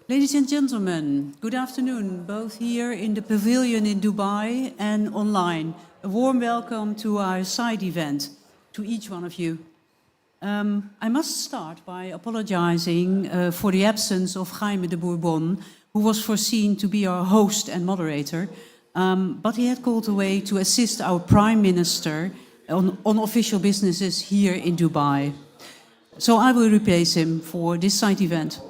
Ladies and gentlemen, good afternoon, both here in the pavilion in Dubai and online. A warm welcome to our side event, to each one of you. I must start by apologizing for the absence of Jaime de Bourbon, who was foreseen to be our host and moderator, but he had called away to assist our Prime Minister on official businesses here in Dubai. So I will replace him for this side event.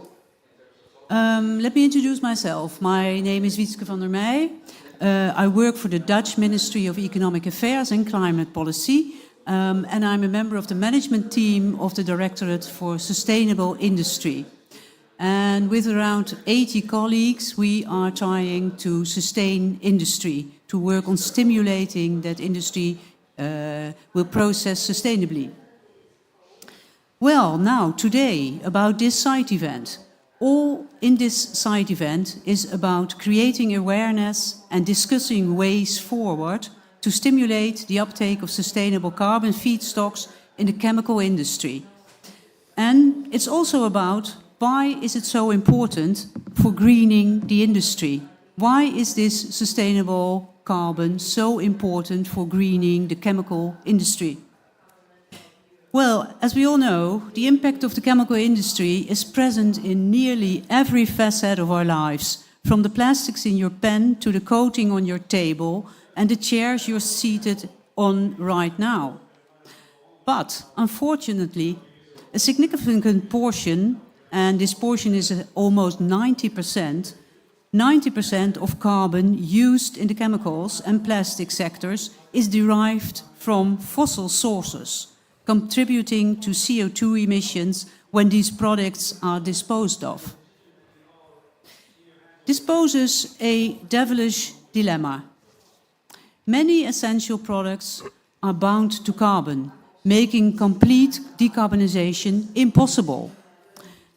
Let me introduce myself. My name is Wietske van der Meij. I work for the Dutch Ministry of Economic Affairs and Climate Policy, and I'm a member of the management team of the Directorate for Sustainable Industry. And with around 80 colleagues, we are trying to sustain industry, to work on stimulating that industry will process sustainably. Well, now, today, about this side event. All in this side event is about creating awareness and discussing ways forward to stimulate the uptake of sustainable carbon feedstocks in the chemical industry. And it's also about why is it so important for greening the industry? Why is this sustainable carbon so important for greening the chemical industry? Well, as we all know, the impact of the chemical industry is present in nearly every facet of our lives, from the plastics in your pen to the coating on your table and the chairs you're seated on right now. But, unfortunately, a significant portion, and this portion is almost 90% of carbon used in the chemicals and plastic sectors is derived from fossil sources, contributing to CO2 emissions when these products are disposed of. This poses a devilish dilemma. Many essential products are bound to carbon, making complete decarbonization impossible.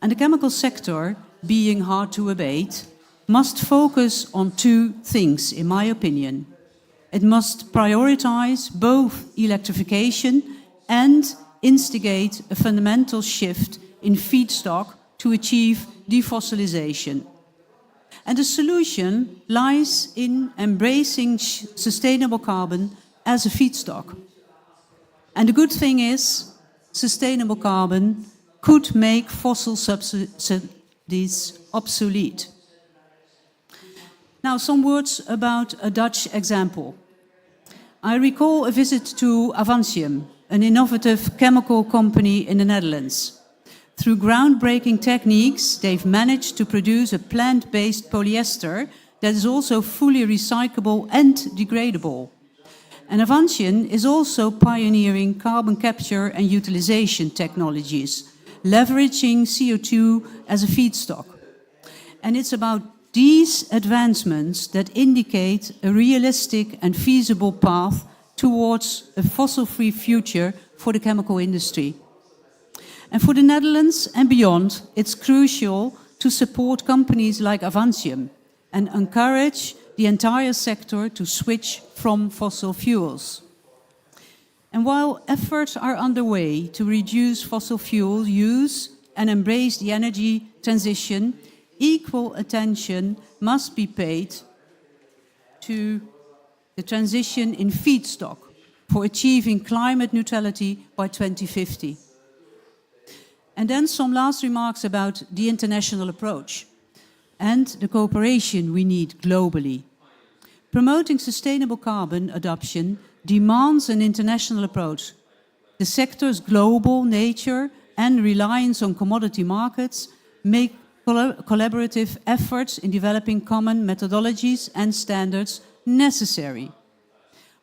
And the chemical sector, being hard to abate, must focus on two things, in my opinion. It must prioritize both electrification and instigate a fundamental shift in feedstock to achieve defossilization. And the solution lies in embracing sustainable carbon as a feedstock. And the good thing is, sustainable carbon could make fossil subsidies obsolete. Now, some words about a Dutch example. I recall a visit to Avantium, an innovative chemical company in the Netherlands. Through groundbreaking techniques, they've managed to produce a plant-based polyester that is also fully recyclable and degradable. And Avantium is also pioneering carbon capture and utilization technologies, leveraging CO2 as a feedstock. And it's about these advancements that indicate a realistic and feasible path towards a fossil-free future for the chemical industry. And for the Netherlands and beyond, it's crucial to support companies like Avantium and encourage the entire sector to switch from fossil fuels. And while efforts are underway to reduce fossil fuel use and embrace the energy transition, equal attention must be paid to the transition in feedstock for achieving climate neutrality by 2050. And then some last remarks about the international approach and the cooperation we need globally. Promoting sustainable carbon adoption demands an international approach. The sector's global nature and reliance on commodity markets make collaborative efforts in developing common methodologies and standards necessary.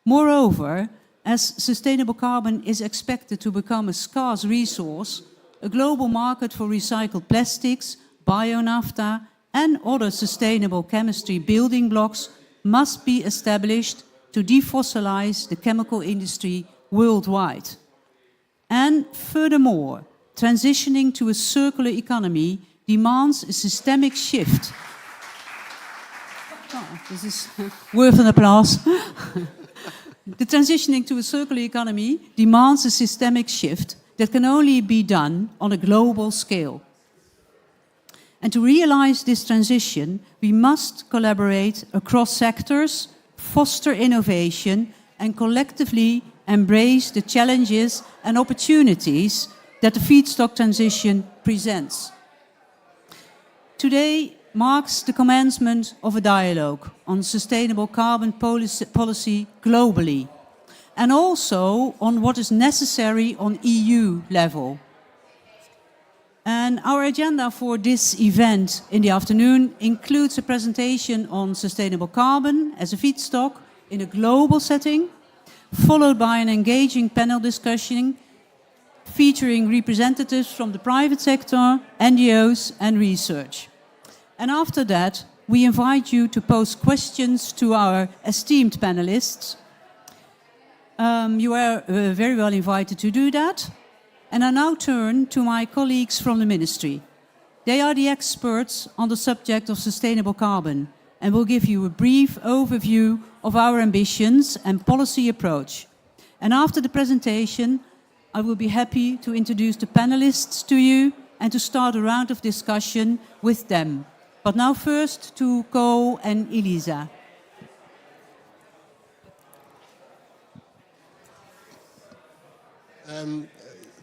Moreover, as sustainable carbon is expected to become a scarce resource, a global market for recycled plastics, bio-naphtha and other sustainable chemistry building blocks must be established to defossilize the chemical industry worldwide. And furthermore, transitioning to a circular economy demands a systemic shift. Oh, this is worth an applause. The transitioning to a circular economy demands a systemic shift that can only be done on a global scale. And to realize this transition, we must collaborate across sectors, foster innovation, and collectively embrace the challenges and opportunities that the feedstock transition presents. Today marks the commencement of a dialogue on sustainable carbon policy globally, and also on what is necessary on EU level. And our agenda for this event in the afternoon includes a presentation on sustainable carbon as a feedstock in a global setting, followed by an engaging panel discussion featuring representatives from the private sector, NGOs and research. And after that, we invite you to pose questions to our esteemed panelists. You are very well invited to do that. And I now turn to my colleagues from the Ministry. They are the experts on the subject of sustainable carbon and will give you a brief overview of our ambitions and policy approach. And after the presentation, I will be happy to introduce the panelists to you and to start a round of discussion with them. But now first to Co and Elisa.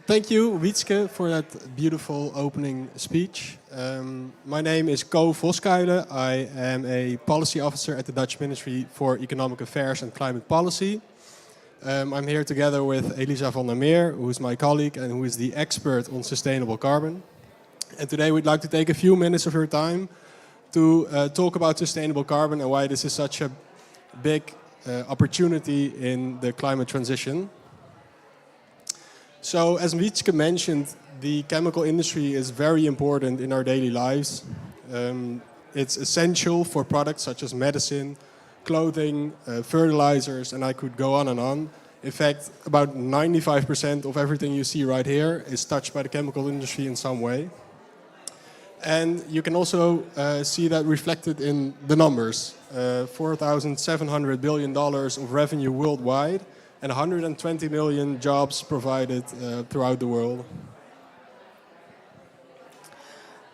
Thank you, Wietske, for that beautiful opening speech. My name is Co Voskuilen. I am a policy officer at the Dutch Ministry for Economic Affairs and Climate Policy. I'm here together with Elisa van der Meer, who is my colleague and who is the expert on sustainable carbon. And today we'd like to take a few minutes of your time to talk about sustainable carbon and why this is such a big opportunity in the climate transition. So, as Wietske mentioned, the chemical industry is very important in our daily lives. It's essential for products such as medicine, clothing, fertilizers, and I could go on and on. In fact, about 95% of everything you see right here is touched by the chemical industry in some way. And you can also see that reflected in the numbers. $4,700 billion of revenue worldwide, and 120 million jobs provided throughout the world.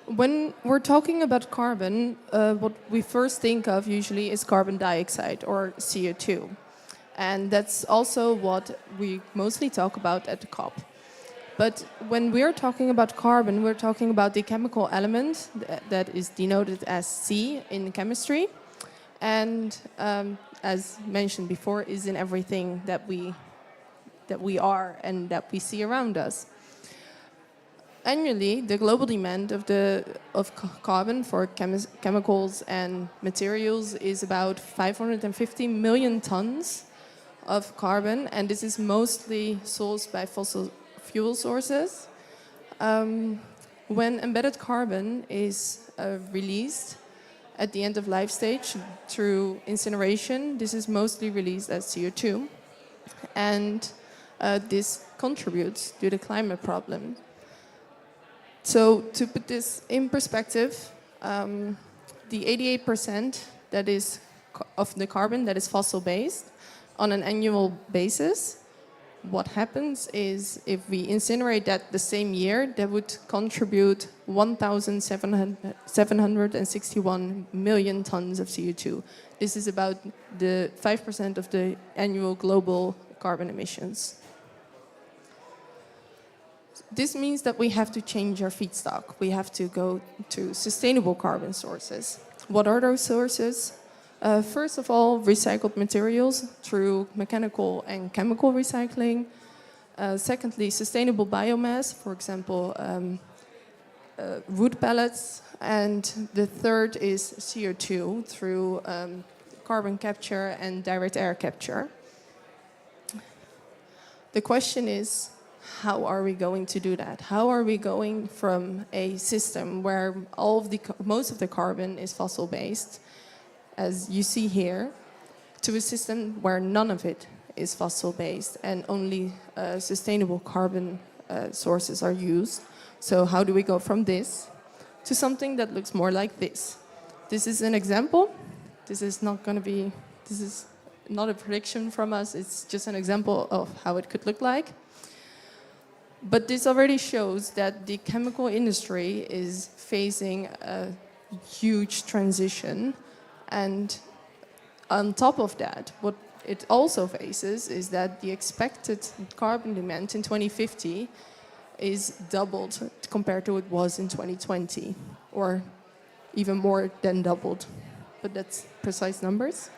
When we're talking about carbon, what we first think of usually is carbon dioxide or CO2. And that's also what we mostly talk about at the COP. But when we're talking about carbon, we're talking about the chemical element that is denoted as C in chemistry. And as mentioned before, is in everything that we are and that we see around us. Annually, the global demand of carbon for chemicals and materials is about 550 million tons of carbon, and this is mostly sourced by fossil fuel sources. When embedded carbon is released at the end of life stage through incineration, this is mostly released as CO2, and this contributes to the climate problem. So to put this in perspective, the 88% that is of the carbon that is fossil-based on an annual basis, what happens is if we incinerate that the same year, that would contribute 1,761 million tons of CO2. This is about the 5% of the annual global carbon emissions. This means that we have to change our feedstock. We have to go to sustainable carbon sources. What are those sources? First of all, recycled materials through mechanical and chemical recycling. Secondly, sustainable biomass, for example, wood pellets. And the third is CO2 through carbon capture and direct air capture. The question is, how are we going to do that? How are we going from a system where most of the carbon is fossil-based, as you see here, to a system where none of it is fossil-based and only sustainable carbon sources are used? So how do we go from this to something that looks more like this? This is an example. This is not a prediction from us. It's just an example of how it could look like. But this already shows that the chemical industry is facing a huge transition. And on top of that, what it also faces is that the expected carbon demand in 2050 is doubled compared to what it was in 2020, or even more than doubled. But that's precise numbers.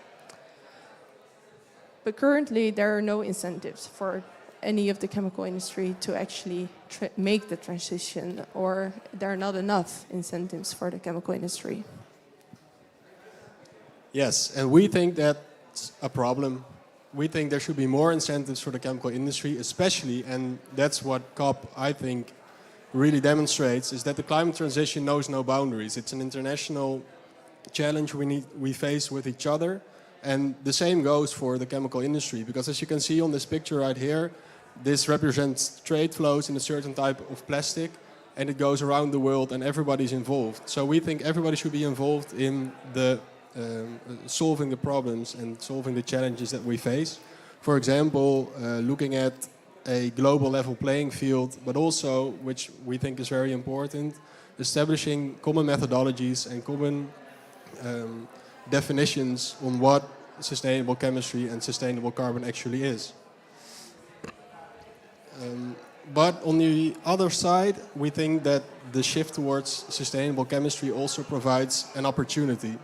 But currently, there are no incentives for any of the chemical industry to actually make the transition, or there are not enough incentives for the chemical industry. Yes, and we think that's a problem. We think there should be more incentives for the chemical industry, especially, and that's what COP, I think, really demonstrates, is that the climate transition knows no boundaries. It's an international challenge we face with each other. And the same goes for the chemical industry, because as you can see on this picture right here, this represents trade flows in a certain type of plastic, and it goes around the world and everybody's involved. So we think everybody should be involved in the solving the problems and solving the challenges that we face. For example, looking at a global level playing field, but also, which we think is very important, establishing common methodologies and common definitions on what sustainable chemistry and sustainable carbon actually is. But on the other side, we think that the shift towards sustainable chemistry also provides an opportunity.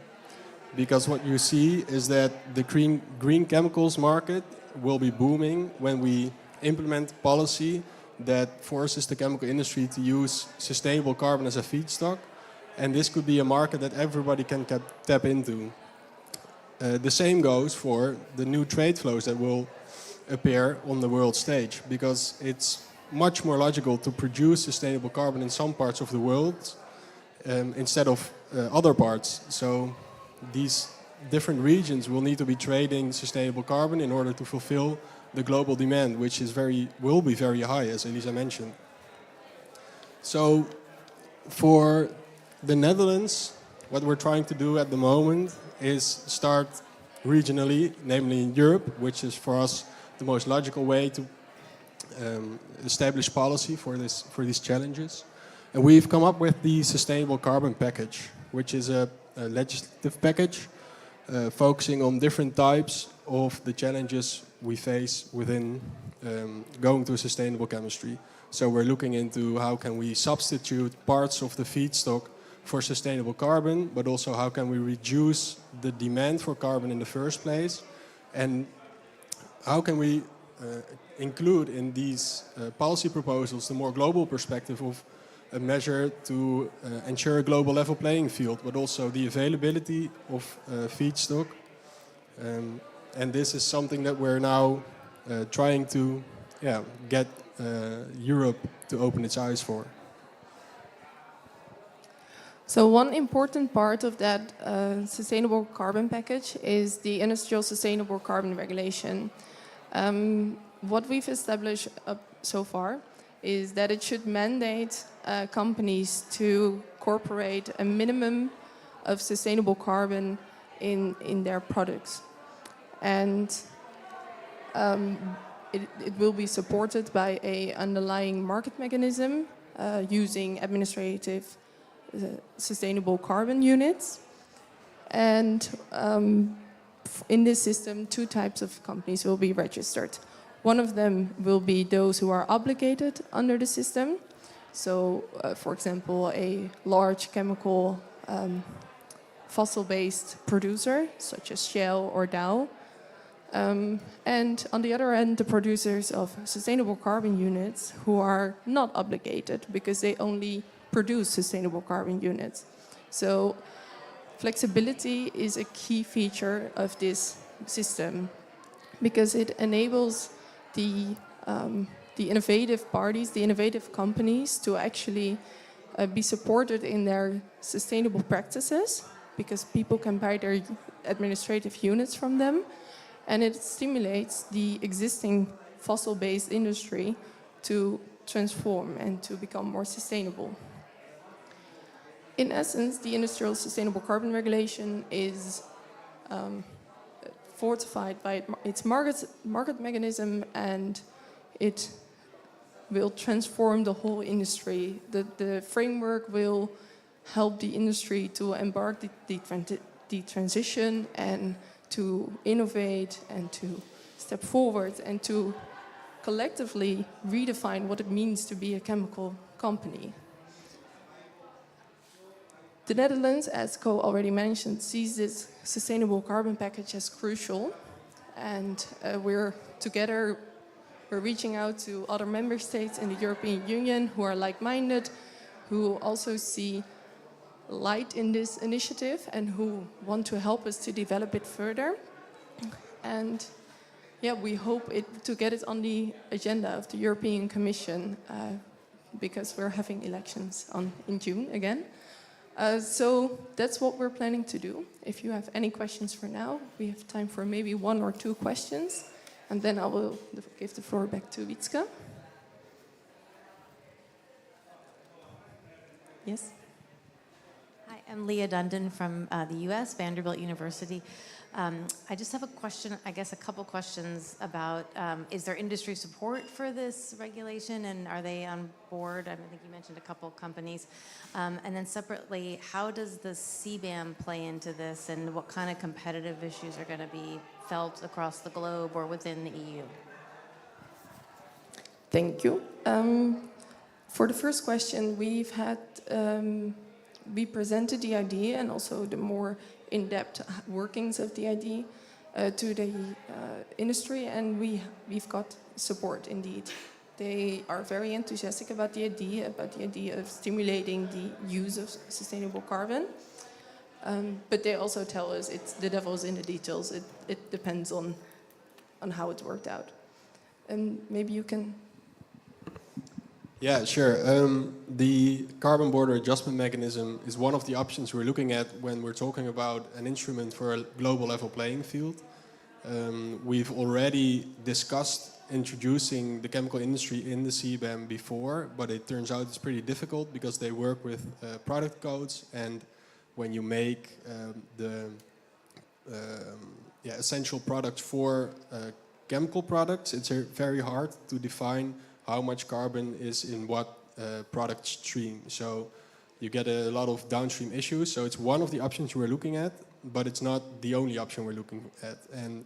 Because what you see is that the green chemicals market will be booming when we implement policy that forces the chemical industry to use sustainable carbon as a feedstock. And this could be a market that everybody can tap into. The same goes for the new trade flows that will appear on the world stage, because it's much more logical to produce sustainable carbon in some parts of the world instead of other parts. So these different regions will need to be trading sustainable carbon in order to fulfill the global demand, which is will be very high, as Elisa mentioned. So for the Netherlands, what we're trying to do at the moment is start regionally, namely in Europe, which is for us the most logical way to establish policy for these challenges. And we've come up with the Sustainable Carbon Package, which is a legislative package focusing on different types of the challenges we face within going to sustainable chemistry. So we're looking into how can we substitute parts of the feedstock for sustainable carbon, but also how can we reduce the demand for carbon in the first place, and how can we include in these policy proposals the more global perspective of a measure to ensure a global level playing field, but also the availability of feedstock. And this is something that we're now trying to get Europe to open its eyes for. So one important part of that sustainable carbon package is the industrial sustainable carbon regulation. What we've established so far is that it should mandate companies to incorporate a minimum of sustainable carbon in their products. And it will be supported by an underlying market mechanism using administrative sustainable carbon units. And in this system, two types of companies will be registered. One of them will be those who are obligated under the system. So, for example, a large chemical fossil-based producer, such as Shell or Dow. And on the other end, the producers of sustainable carbon units who are not obligated because they only produce sustainable carbon units. So flexibility is a key feature of this system because it enables the innovative parties, the innovative companies to actually be supported in their sustainable practices because people can buy their administrative units from them. And it stimulates the existing fossil-based industry to transform and to become more sustainable. In essence, the industrial sustainable carbon regulation is fortified by its market mechanism, and it will transform the whole industry. The framework will help the industry to embark the transition and to innovate and to step forward and to collectively redefine what it means to be a chemical company. The Netherlands, as Co already mentioned, sees this sustainable carbon package as crucial, and we're reaching out to other member states in the European Union who are like-minded, who also see light in this initiative and who want to help us to develop it further. And yeah, we hope to get it on the agenda of the European Commission because we're having elections in June again. So that's what we're planning to do. If you have any questions for now, we have time for maybe 1 or 2 questions. And then I will give the floor back to Wietske. Yes? Hi, I'm Leah Dundon from the US, Vanderbilt University. I just have a question, I guess a couple questions about, is there industry support for this regulation and are they on board? I think you mentioned a couple companies. And then separately, how does the CBAM play into this and what kind of competitive issues are going to be felt across the globe or within the EU? Thank you. For the first question, we've had, we presented the idea and also the more in-depth workings of the idea to the industry, and we've got support indeed. They are very enthusiastic about the idea of stimulating the use of sustainable carbon. But they also tell us it's the devil's in the details. It depends on how it's worked out. And maybe you can. Yeah, sure. The carbon border adjustment mechanism is one of the options we're looking at when we're talking about an instrument for a global level playing field. We've already discussed introducing the chemical industry in the CBAM before, but it turns out it's pretty difficult because they work with product codes, and when you make the essential products for chemical products, it's very hard to define how much carbon is in what product stream. So you get a lot of downstream issues. So it's one of the options we're looking at, but it's not the only option we're looking at. And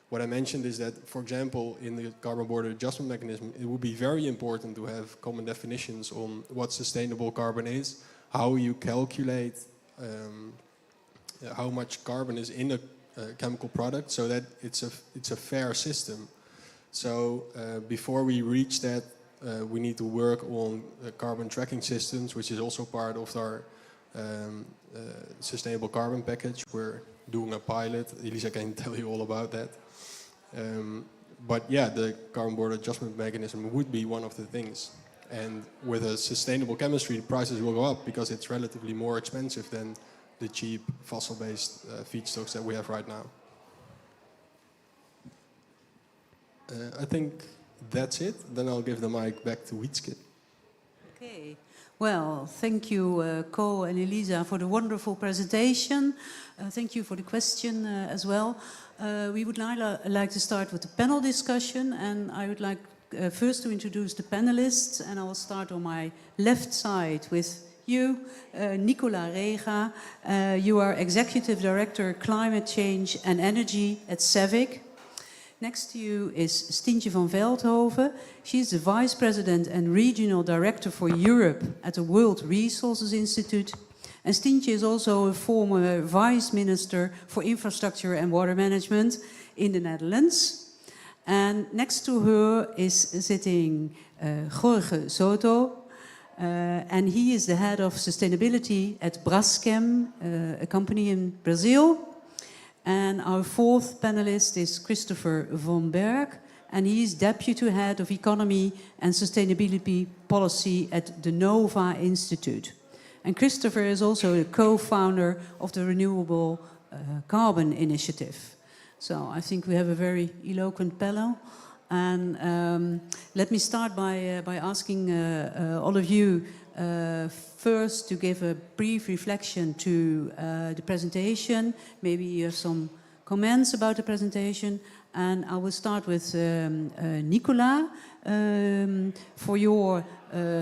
what I mentioned is that, for example, in the carbon border adjustment mechanism, it would be very important to have common definitions on what sustainable carbon is, how you calculate how much carbon is in a chemical product, so that it's a fair system. So before we reach that, we need to work on carbon tracking systems, which is also part of our sustainable carbon package. We're doing a pilot. Elisa can tell you all about that. But yeah, the carbon border adjustment mechanism would be one of the things. And with a sustainable chemistry, the prices will go up because it's relatively more expensive than the cheap fossil-based feedstocks that we have right now. I think that's it. Then I'll give the mic back to Wietske. Okay. Well, thank you, Co and Elisa, for the wonderful presentation. Thank you for the question as well. We would like to start with the panel discussion, and I would like first to introduce the panelists, and I will start on my left side with you, Nicola Rega. You are Executive Director, Climate Change and Energy at CEVIC. Next to you is Stientje van Veldhoven. She's the Vice President and Regional Director for Europe at the World Resources Institute. And Stientje is also a former Vice Minister for Infrastructure and Water Management in the Netherlands. And next to her is sitting Jorge Soto. And he is the Head of Sustainability at Braskem, a company in Brazil. And our fourth panelist is Christopher van Berg, and he is Deputy Head of Economy and Sustainability Policy at the NOVA Institute. And Christopher is also the co-founder of the Renewable Carbon Initiative. So I think we have a very eloquent panel. And let me start by asking all of you first to give a brief reflection to the presentation. Maybe you have some comments about the presentation, And I will start with Nicola for your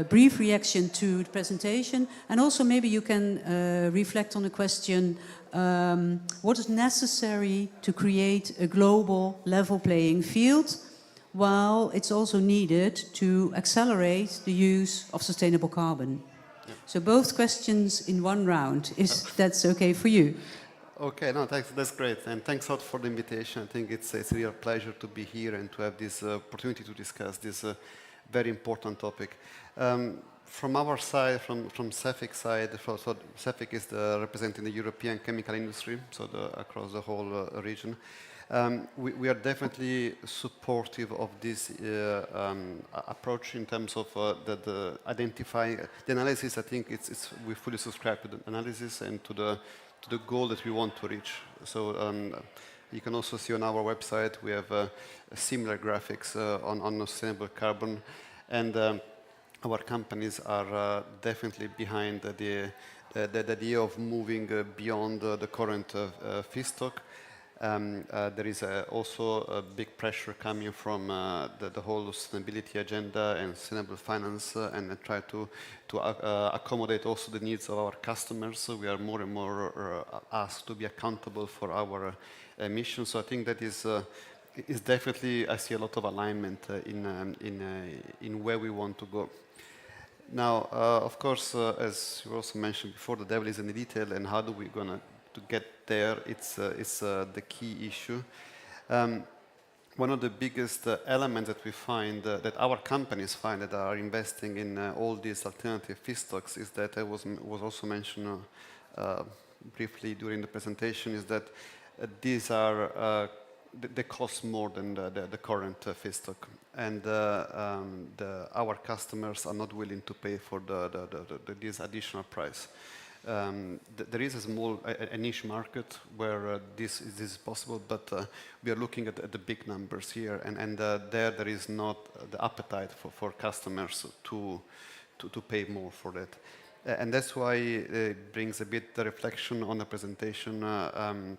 brief reaction to the presentation. And also maybe you can reflect on the question, what is necessary to create a global level playing field, while it's also needed to accelerate the use of sustainable carbon? Yeah. So both questions in one round, if that's okay for you. Okay, no, thanks. That's great, and thanks a lot for the invitation. I think it's a real pleasure to be here and to have this opportunity to discuss this very important topic. From our side, from CEFIC side, so CEFIC is representing the European chemical industry, so across the whole region. We are definitely supportive of this approach in terms of the identifying the analysis. I think we fully subscribe to the analysis and to the goal that we want to reach. So you can also see on our website we have similar graphics on sustainable carbon, and our companies are definitely behind the idea of moving beyond the current feedstock. There is also a big pressure coming from the whole sustainability agenda and sustainable finance, and try to accommodate also the needs of our customers. So we are more and more asked to be accountable for our emissions. So I think that is definitely, I see a lot of alignment in where we want to go. Now, of course, as you also mentioned before, the devil is in the detail, and how do we gonna to get there? It's the key issue. One of the biggest elements that we find, that our companies find that are investing in all these alternative feedstocks, is that was also mentioned briefly during the presentation, is that these are they cost more than the current feedstock, and our customers are not willing to pay for this additional price. There is a niche market where this is possible, but we are looking at the big numbers here, and there is not the appetite for customers to pay more for that. And that's why it brings a bit the reflection on the presentation.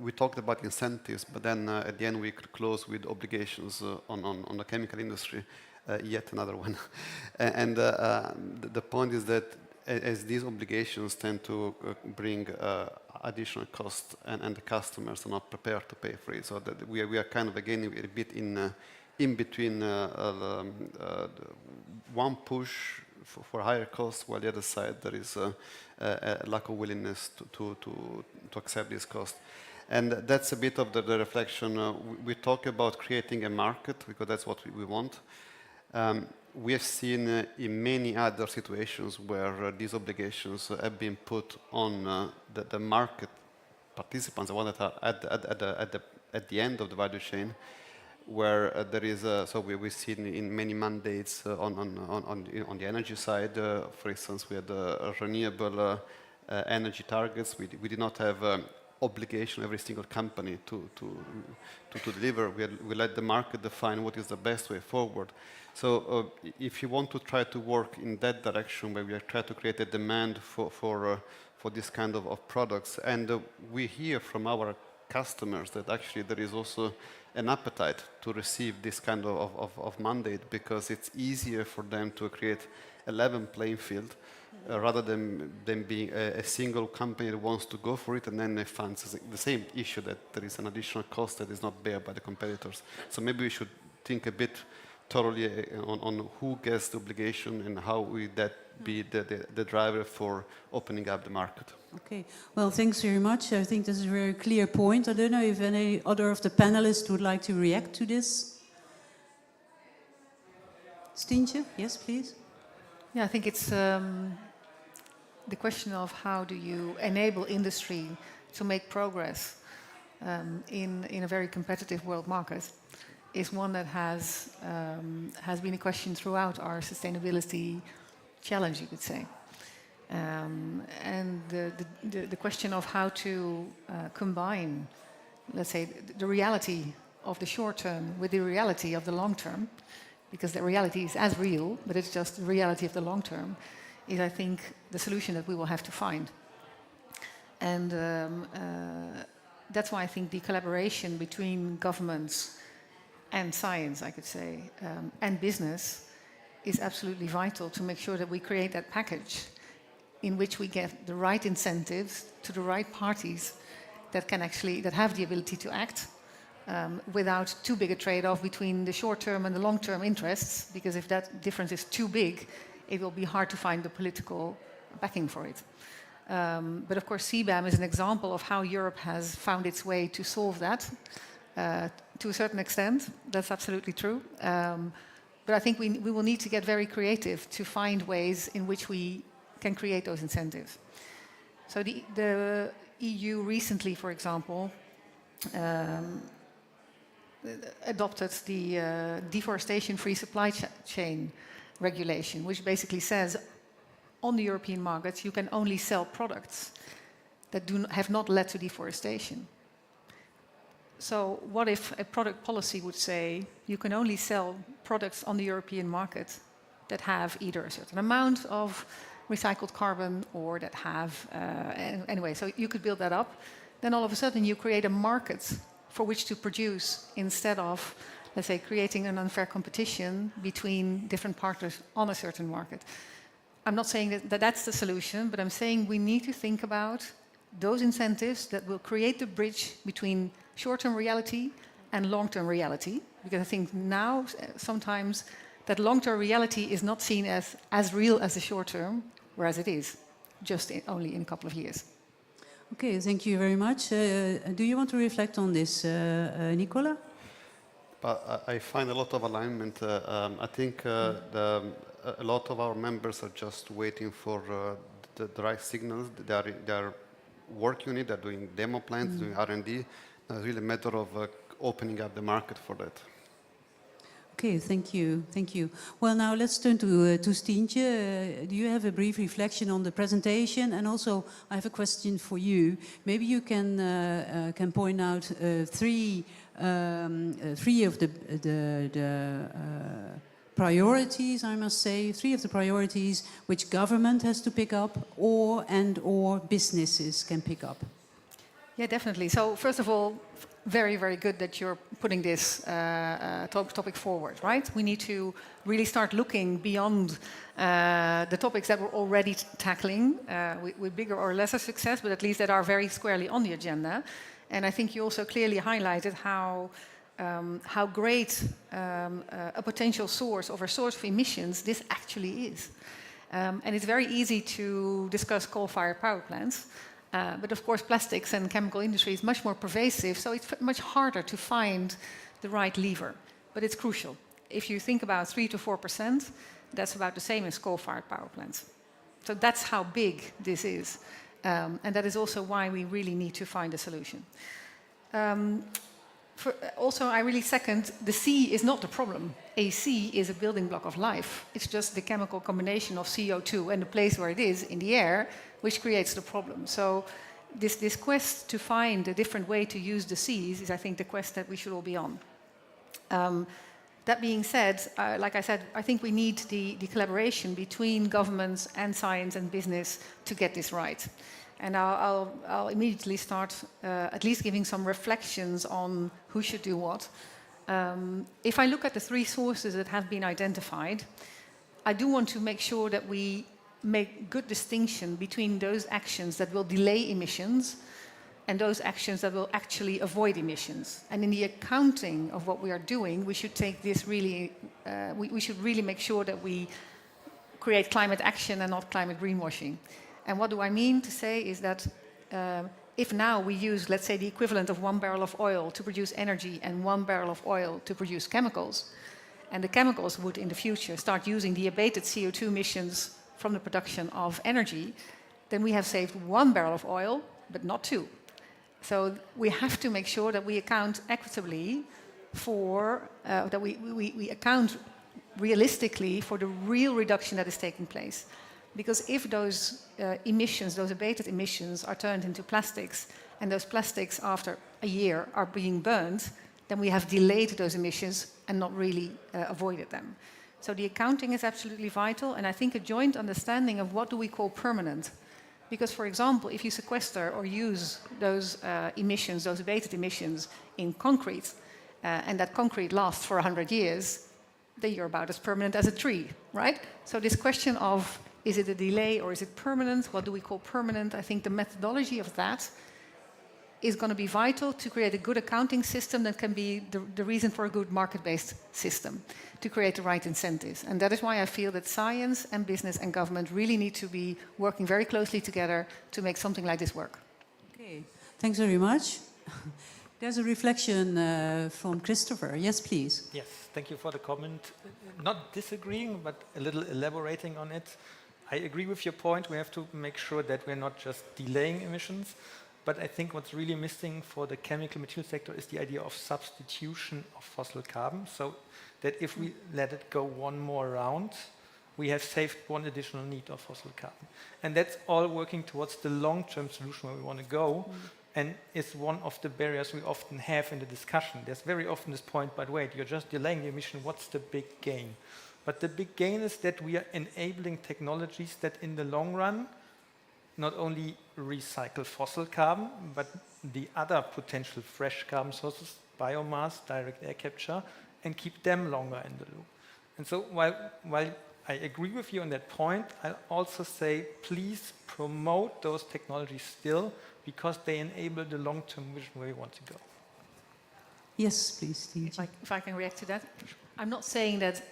We talked about incentives, but then at the end we could close with obligations on the chemical industry, yet another one. And the point is that as these obligations tend to bring additional cost, and the customers are not prepared to pay for it, so that we are kind of again a bit in between one push for higher costs, while the other side there is a lack of willingness to accept this cost. And that's a bit of the reflection. We talk about creating a market because that's what we want. We have seen in many other situations where these obligations have been put on the market participants, the ones that are at the end of the value chain, where there is so we've seen in many mandates on the energy side. For instance, we had renewable energy targets. We did not have obligation every single company to deliver. We let the market define what is the best way forward. So if you want to try to work in that direction, where we try to create a demand for this kind of products, and we hear from our customers that actually there is also an appetite to receive this kind of mandate, because it's easier for them to create a level playing field, rather than being a single company that wants to go for it and then they find the same issue, that there is an additional cost that is not bear by the competitors. So maybe we should think a bit thoroughly on who gets the obligation and how will that be the driver for opening up the market. Okay, well, thanks very much. I think this is a very clear point. I don't know if any other of the panelists would like to react to this. Stientje, yes, please. Yeah, I think it's the question of how do you enable industry to make progress in a very competitive world market is one that has been a question throughout our sustainability challenge, you could say. And the question of how to combine, let's say, the reality of the short term with the reality of the long term, because the reality is as real, but it's just the reality of the long term, is, I think, the solution that we will have to find. And that's why I think the collaboration between governments and science, I could say, and business is absolutely vital to make sure that we create that package in which we get the right incentives to the right parties that can actually, that have the ability to act without too big a trade-off between the short-term and the long-term interests, because if that difference is too big, it will be hard to find the political backing for it. But of course, CBAM is an example of how Europe has found its way to solve that to a certain extent. That's absolutely true. But I think we will need to get very creative to find ways in which we can create those incentives. So the EU recently, for example, adopted the deforestation-free supply chain regulation, which basically says on the European markets you can only sell products that have not led to deforestation. So what if a product policy would say you can only sell products on the European market that have either a certain amount of recycled carbon or that have, anyway, so you could build that up. Then all of a sudden you create a market for which to produce instead of, let's say, creating an unfair competition between different partners on a certain market. I'm not saying that that's the solution, but I'm saying we need to think about those incentives that will create the bridge between short-term reality and long-term reality. Because I think now sometimes that long-term reality is not seen as real as the short-term, whereas it is, just only in a couple of years. Okay, thank you very much. Do you want to reflect on this, Nicola? But I find a lot of alignment. I think a lot of our members are just waiting for the right signals. They are working on it. They're doing demo plans, doing R&D. It's really a matter of opening up the market for that. Okay, thank you, thank you. Well, now let's turn to Stientje. Do you have a brief reflection on the presentation? And also, I have a question for you. Maybe you can point out three of the priorities, I must say, three of the priorities which government has to pick up, or businesses can pick up. Yeah, definitely. So first of all, very, very good that you're putting this topic forward, right? We need to really start looking beyond the topics that we're already tackling with bigger or lesser success, but at least that are very squarely on the agenda. And I think you also clearly highlighted how great a potential source of emissions this actually is. And it's very easy to discuss coal-fired power plants. But of course, plastics and chemical industry is much more pervasive, so it's much harder to find the right lever. But it's crucial. If you think about 3 to 4%, that's about the same as coal-fired power plants. So that's how big this is. And that is also why we really need to find a solution. Also, I really second, the sea is not the problem. A sea is a building block of life. It's just the chemical combination of CO2 and the place where it is in the air which creates the problem. So this quest to find a different way to use the seas is, I think, the quest that we should all be on. That being said, like I said, I think we need the collaboration between governments and science and business to get this right. And I'll immediately start at least giving some reflections on who should do what. If I look at the three sources that have been identified, I do want to make sure that we make good distinction between those actions that will delay emissions and those actions that will actually avoid emissions. And in the accounting of what we are doing, we should take this really, we should really make sure that we create climate action and not climate greenwashing. And what do I mean to say is that if now we use, let's say, the equivalent of 1 barrel of oil to produce energy and 1 barrel of oil to produce chemicals, and the chemicals would in the future start using the abated CO2 emissions from the production of energy, then we have saved 1 barrel of oil, but not 2. So we have to make sure that we account equitably for, that we account realistically for the real reduction that is taking place. Because if those emissions, those abated emissions are turned into plastics, and those plastics after a year are being burned, then we have delayed those emissions and not really avoided them. So the accounting is absolutely vital, and I think a joint understanding of what do we call permanent. Because, for example, if you sequester or use those emissions, those abated emissions in concrete, and that concrete lasts for 100 years, then you're about as permanent as a tree, right? So this question of, is it a delay or is it permanent? What do we call permanent? I think the methodology of that is going to be vital to create a good accounting system that can be the reason for a good market-based system, to create the right incentives. And that is why I feel that science and business and government really need to be working very closely together to make something like this work. Okay, thanks very much. There's a reflection from Christopher. Yes, please. Yes, thank you for the comment. Not disagreeing, but a little elaborating on it. I agree with your point. We have to make sure that we're not just delaying emissions, but I think what's really missing for the chemical material sector is the idea of substitution of fossil carbon, so that if we let it go one more round, we have saved one additional need of fossil carbon. And that's all working towards the long-term solution where we want to go, and is one of the barriers we often have in the discussion. There's very often this point, but wait, you're just delaying the emission, what's the big gain? But the big gain is that we are enabling technologies that in the long run not only recycle fossil carbon, but the other potential fresh carbon sources, biomass, direct air capture, and keep them longer in the loop. And so while I agree with you on that point, I also say please promote those technologies still, because they enable the long-term vision where we want to go. Yes, please, Steve. If I can react to that. I'm not saying that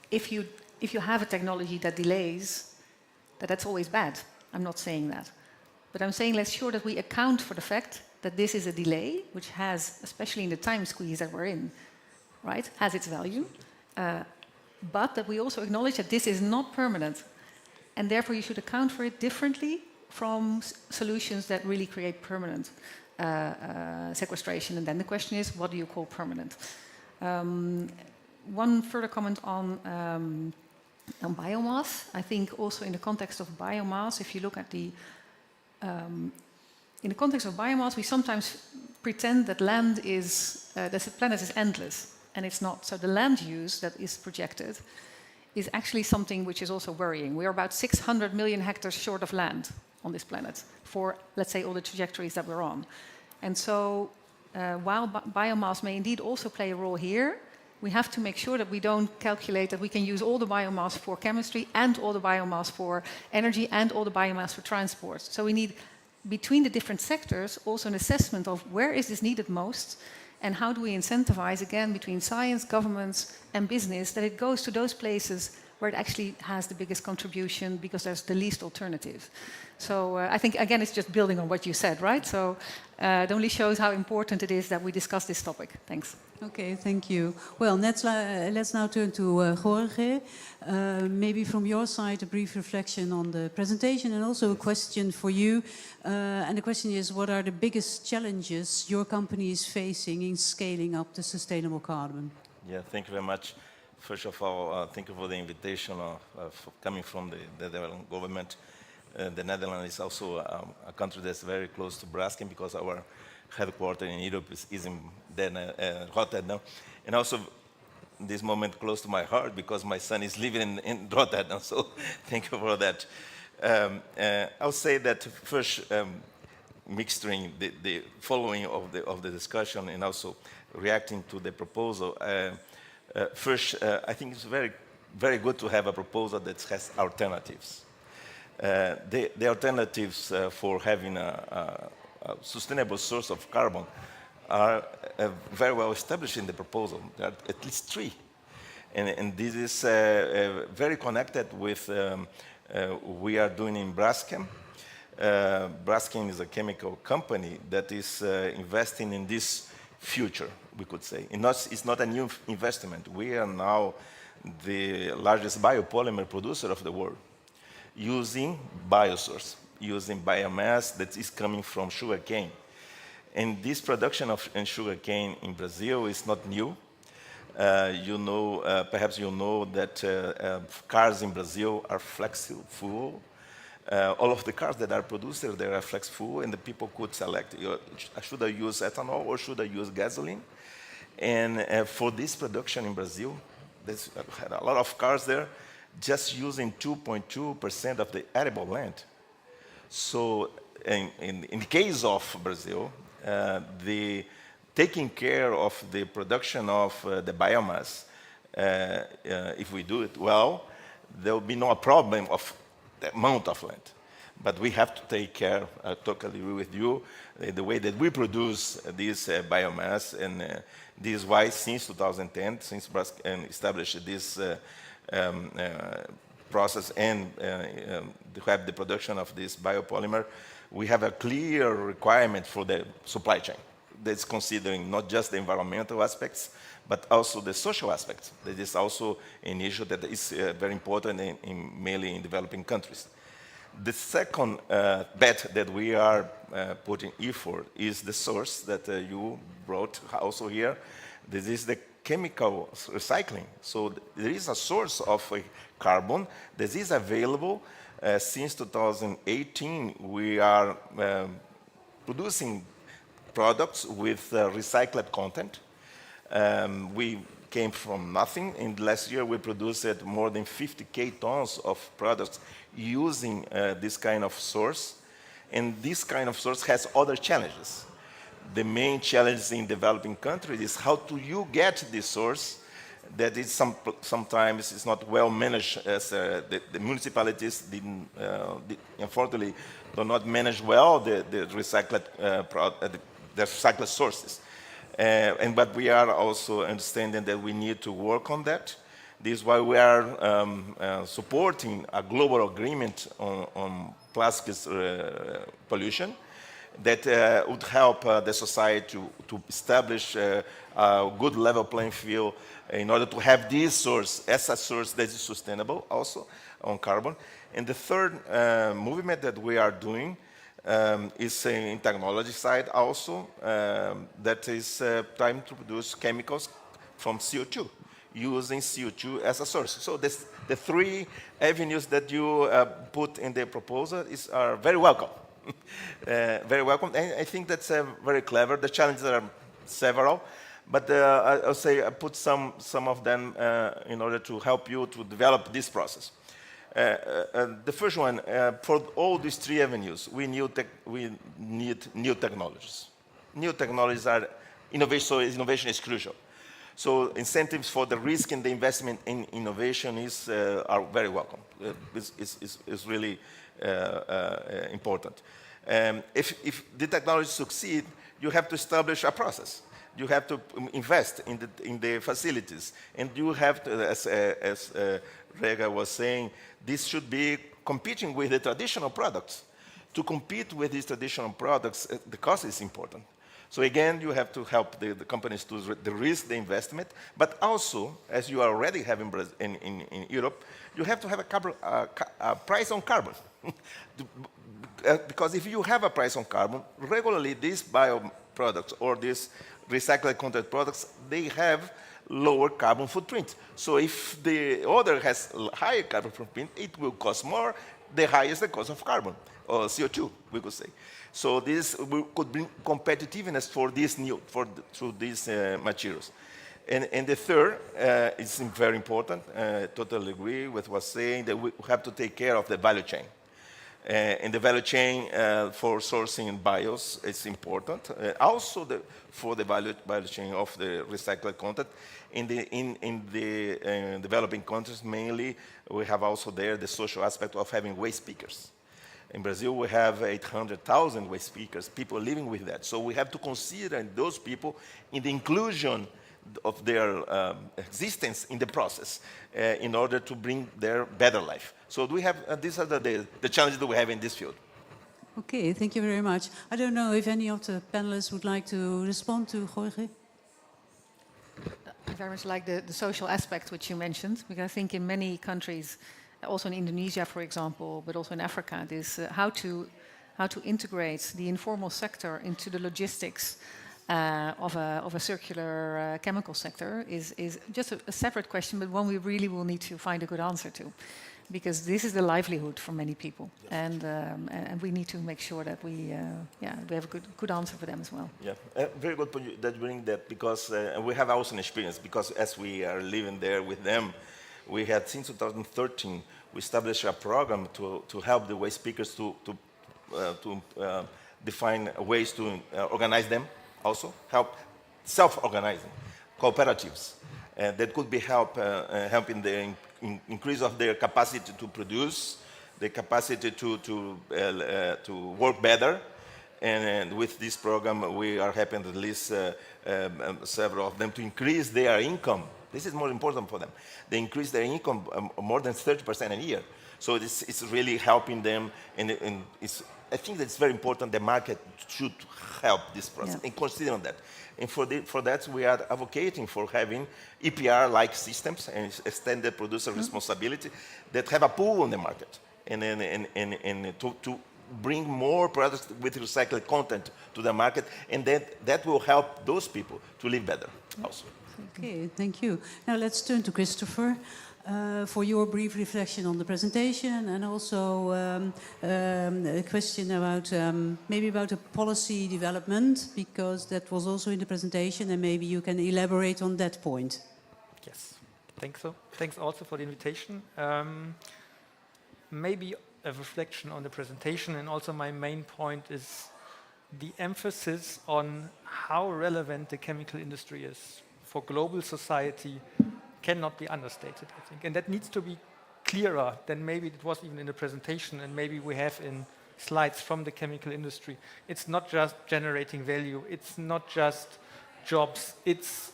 if you have a technology that delays, that's always bad. I'm not saying that. But I'm saying let's sure that we account for the fact that this is a delay, which has, especially in the time squeeze that we're in, right, has its value. But that we also acknowledge that this is not permanent. And therefore you should account for it differently from solutions that really create permanent sequestration. And then the question is, what do you call permanent? One further comment on biomass. I think also in the context of biomass, if you look at the in the context of biomass, we sometimes pretend that land is that the planet is endless, and it's not. So the land use that is projected is actually something which is also worrying. We are about 600 million hectares short of land on this planet for, let's say, all the trajectories that we're on. And so while biomass may indeed also play a role here, we have to make sure that we don't calculate that we can use all the biomass for chemistry and all the biomass for energy and all the biomass for transport. So we need, between the different sectors, also an assessment of where is this needed most and how do we incentivize, again, between science, governments and business, that it goes to those places where it actually has the biggest contribution because there's the least alternative. So I think, again, it's just building on what you said, right? So it only shows how important it is that we discuss this topic. Thanks. Okay, thank you. Well, let's now turn to Jorge. Maybe from your side, a brief reflection on the presentation and also a question for you. And the question is, what are the biggest challenges your company is facing in scaling up the sustainable carbon? Yeah, thank you very much. First of all, thank you for the invitation for coming from the Netherlands government. The Netherlands is also a country that's very close to Braskem because our headquarters in Europe is in Rotterdam. And also, this moment close to my heart because my son is living in Rotterdam, so thank you for that. I'll say that first, mixing the following of the discussion and also reacting to the proposal. First, I think it's very, very good to have a proposal that has alternatives. The alternatives for having a sustainable source of carbon are very well established in the proposal. There are at least 3. And this is very connected with we are doing in Braskem. Braskem is a chemical company that is investing in this future, we could say. It's not a new investment. We are now the largest biopolymer producer of the world, using biosource, using biomass that is coming from sugarcane. And this production of sugarcane in Brazil is not new. Perhaps you know that cars in Brazil are flex fuel. All of the cars that are produced there, they are flex fuel, and the people could select, should I use ethanol or should I use gasoline? And for this production in Brazil, there's had a lot of cars there just using 2.2% of the arable land. So in the case of Brazil, the taking care of the production of the biomass, if we do it well, there will be no problem of the amount of land. But we have to take care, I totally agree with you, the way that we produce this biomass, and this is why since 2010, since Braskem established this process and to have the production of this biopolymer, we have a clear requirement for the supply chain that's considering not just the environmental aspects, but also the social aspects. That is also an issue that is very important mainly in developing countries. The second bet that we are putting effort is the source that you brought also here. This is the chemical recycling. So there is a source of carbon that is available. Since 2018, we are producing products with recycled content. We came from nothing. In last year, we produced more than 50,000 tons of products using this kind of source. And this kind of source has other challenges. The main challenge in developing countries is how do you get this source that is sometimes is not well managed, as the municipalities unfortunately do not manage well the recycled the recycled sources. But we are also understanding that we need to work on that. This is why we are supporting a global agreement on plastics pollution that would help the society to establish a good level playing field in order to have this source as a source that is sustainable also on carbon. And the third movement that we are doing is in technology side also, that is trying to produce chemicals from CO2, using CO2 as a source. So the three avenues that you put in the proposal are very welcome. Very welcome. And I think that's very clever. The challenges are several, but I'll say I put some of them in order to help you to develop this process. The first one, for all these three avenues, we need new technologies. New technologies are innovation, so innovation is crucial. So incentives for the risk and the investment in innovation are very welcome. It's really important. If the technology succeed, you have to establish a process. You have to invest in the facilities, and you have to, as Rega was saying, this should be competing with the traditional products. To compete with these traditional products, the cost is important. So again, you have to help the companies to risk the investment, but also, as you already have in Europe, you have to have a price on carbon. Because if you have a price on carbon, regularly these bioproducts or these recycled content products, they have lower carbon footprint. So if the other has higher carbon footprint, it will cost more, the higher is the cost of carbon, or CO2, we could say. So this could bring competitiveness for through these materials. And the third is very important. Totally agree with what saying that we have to take care of the value chain. In the value chain for sourcing bios, it's important. Also for the value chain of the recycled content. In the developing countries, mainly, we have also there the social aspect of having waste pickers. In Brazil, we have 800,000 waste pickers, people living with that. So we have to consider those people in the inclusion of their existence in the process in order to bring their better life. So we have, these are the challenges that we have in this field. Okay, thank you very much. I don't know if any of the panelists would like to respond to Jorge. I very much like the social aspect which you mentioned, because I think in many countries, also in Indonesia, for example, but also in Africa, this how to integrate the informal sector into the logistics of a circular chemical sector is just a separate question, but one we really will need to find a good answer to, because this is the livelihood for many people, and we need to make sure that we have a good answer for them as well. Yeah, very good point that you bring that, because we have also an experience, because as we are living there with them, we had since 2013 we established a program to help the waste pickers to define ways to organize them also, help self-organizing, cooperatives. That could be helping the increase of their capacity to produce, the capacity to work better. And with this program, we are helping at least several of them to increase their income. This is more important for them. They increase their income more than 30% a year. So it's really helping them, and I think that's very important. The market should help this process, and consider that. And for that, we are advocating for having EPR-like systems and extended producer responsibility that have a pool on the market, and to bring more products with recycled content to the market, and that will help those people to live better also. Okay, thank you. Now let's turn to Christopher for your brief reflection on the presentation, and also a question about maybe about a policy development, because that was also in the presentation, and maybe you can elaborate on that point. Yes, thanks. Thanks also for the invitation. Maybe a reflection on the presentation, and also my main point is the emphasis on how relevant the chemical industry is for global society cannot be understated, I think. And that needs to be clearer than maybe it was even in the presentation, and maybe we have in slides from the chemical industry. It's not just generating value, it's not just jobs, it's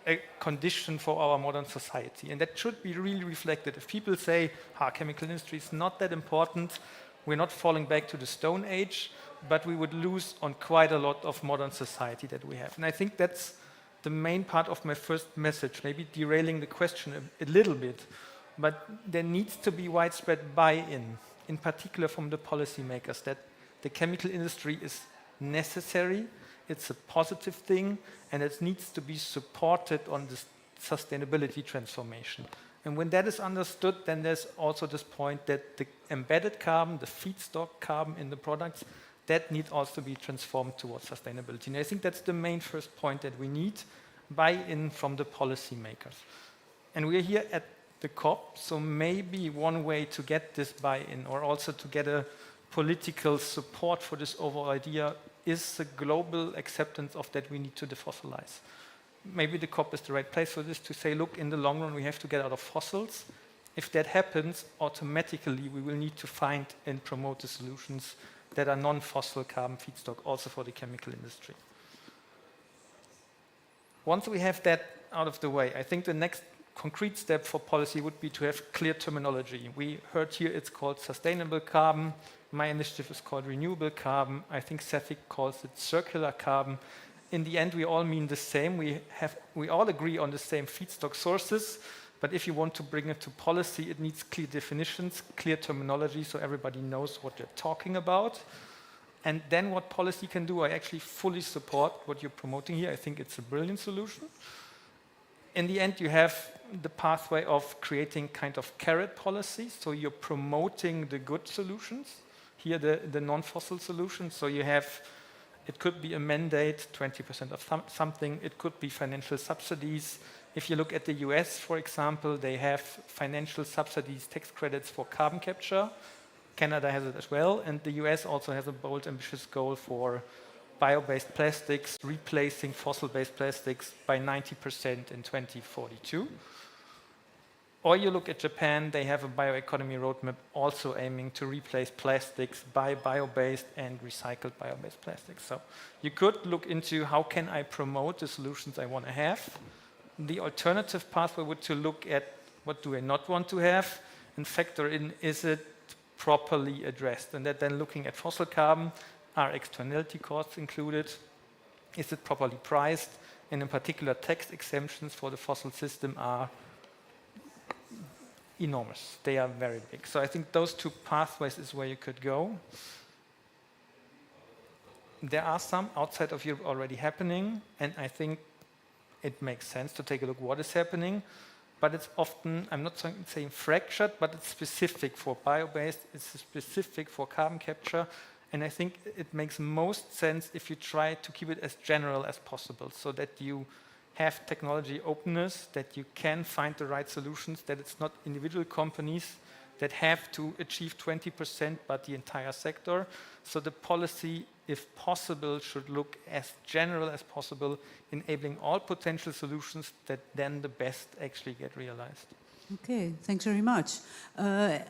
a condition for our modern society. And that should be really reflected. If people say, chemical industry is not that important, we're not falling back to the Stone Age, but we would lose on quite a lot of modern society that we have. And I think that's the main part of my first message, maybe derailing the question a little bit, but there needs to be widespread buy-in, in particular from the policymakers, that the chemical industry is necessary, it's a positive thing, and it needs to be supported on this sustainability transformation. And when that is understood, then there's also this point that the embedded carbon, the feedstock carbon in the products, that needs also to be transformed towards sustainability. And I think that's the main first point, that we need buy-in from the policymakers. And we're here at the COP, so maybe one way to get this buy-in, or also to get a political support for this overall idea, is the global acceptance of that we need to defossilize. Maybe the COP is the right place for this, to say, look, in the long run, we have to get out of fossils. If that happens, automatically, we will need to find and promote the solutions that are non-fossil carbon feedstock, also for the chemical industry. Once we have that out of the way, I think the next concrete step for policy would be to have clear terminology. We heard here it's called sustainable carbon. My initiative is called renewable carbon. I think CEFIC calls it circular carbon. In the end, we all mean the same. We all agree on the same feedstock sources, but if you want to bring it to policy, it needs clear definitions, clear terminology, so everybody knows what you're talking about. And then what policy can do, I actually fully support what you're promoting here. I think it's a brilliant solution. In the end, you have the pathway of creating kind of carrot policy, so you're promoting the good solutions, here the non-fossil solutions. So you have, it could be a mandate, 20% of something, it could be financial subsidies. If you look at the US, for example, they have financial subsidies, tax credits for carbon capture. Canada has it as well, and the US also has a bold, ambitious goal for bio-based plastics, replacing fossil-based plastics by 90% in 2042. Or you look at Japan, they have a bioeconomy roadmap also aiming to replace plastics by bio-based and recycled bio-based plastics. So you could look into how can I promote the solutions I want to have. The alternative pathway would to look at what do I not want to have and factor in, is it properly addressed? And that then looking at fossil carbon, are externality costs included? Is it properly priced? And in particular, tax exemptions for the fossil system are enormous. They are very big. So I think those two pathways is where you could go. There are some outside of Europe already happening, and I think it makes sense to take a look what is happening, but it's often, I'm not saying fractured, but it's specific for bio-based, it's specific for carbon capture, and I think it makes most sense if you try to keep it as general as possible, so that you have technology openness, that you can find the right solutions, that it's not individual companies that have to achieve 20%, but the entire sector. So the policy, if possible, should look as general as possible, enabling all potential solutions that then the best actually get realized. Okay, thanks very much.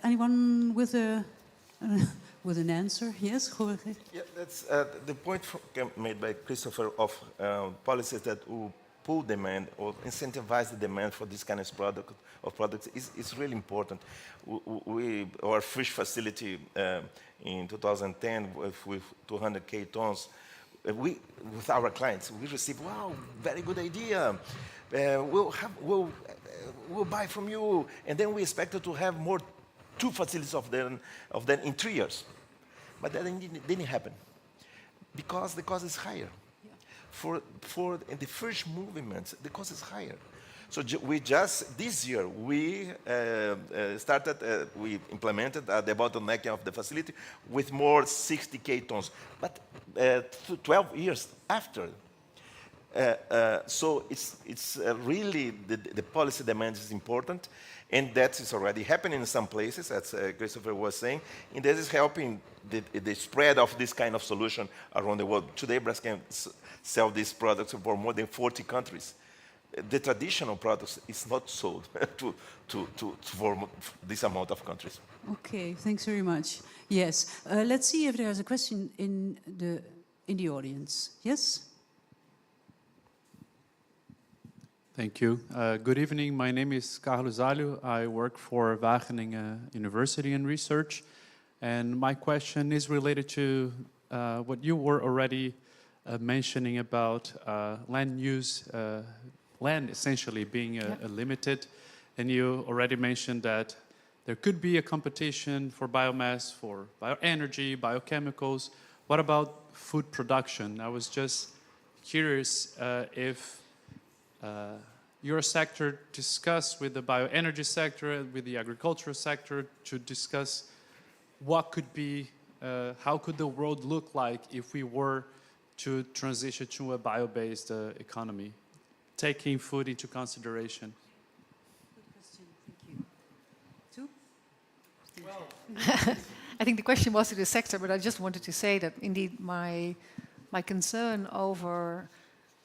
Anyone with a with an answer? Yes, Jorge. Yeah, that's the point made by Christopher of policies that will pull demand or incentivize the demand for this kind of products is really important. Our fish facility in 2010 with 200K tons, with our clients, we received, wow, very good idea. We'll buy from you, and then we expected to have two facilities of them in 3 years, but that didn't happen because the cost is higher. For the first movements, the cost is higher. So this year we we implemented the bottlenecking of the facility with more 60K tons, but 12 years after. So it's really the policy demand is important, and that is already happening in some places, as Christopher was saying, and this is helping the spread of this kind of solution around the world. Today, Braskem sell these products for more than 40 countries. The traditional products is not sold for this amount of countries. Okay, thanks very much. Yes, let's see if there's a question in the audience. Yes. Thank you. Good evening. My name is Carlos Alho. I work for Wageningen University in research. And my question is related to what you were already mentioning about land use, land essentially being limited. And you already mentioned that there could be a competition for biomass, for bioenergy, biochemicals. What about food production? I was just curious if your sector discussed with the bioenergy sector, with the agricultural sector, to discuss what could be, how could the world look like if we were to transition to a bio-based economy, taking food into consideration. Good question. Thank you. Two? Well, I think the question was to the sector, but I just wanted to say that indeed my concern over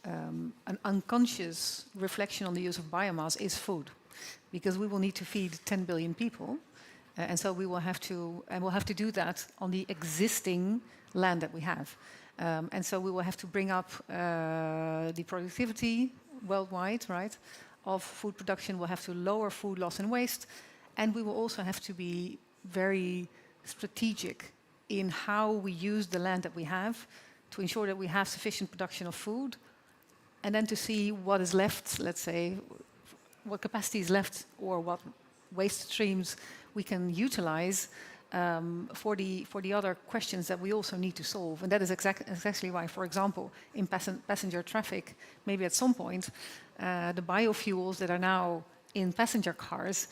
an unconscious reflection on the use of biomass is food, because we will need to feed 10 billion people, and so we will have to do that on the existing land that we have, and so we will have to bring up the productivity worldwide, right, of food production. We'll have to lower food loss and waste, and we will also have to be very strategic in how we use the land that we have to ensure that we have sufficient production of food, and then to see what is left, let's say, what capacity is left or what waste streams we can utilize for the other questions that we also need to solve. And that is exactly why, for example, in passenger traffic, maybe at some point, the biofuels that are now in passenger cars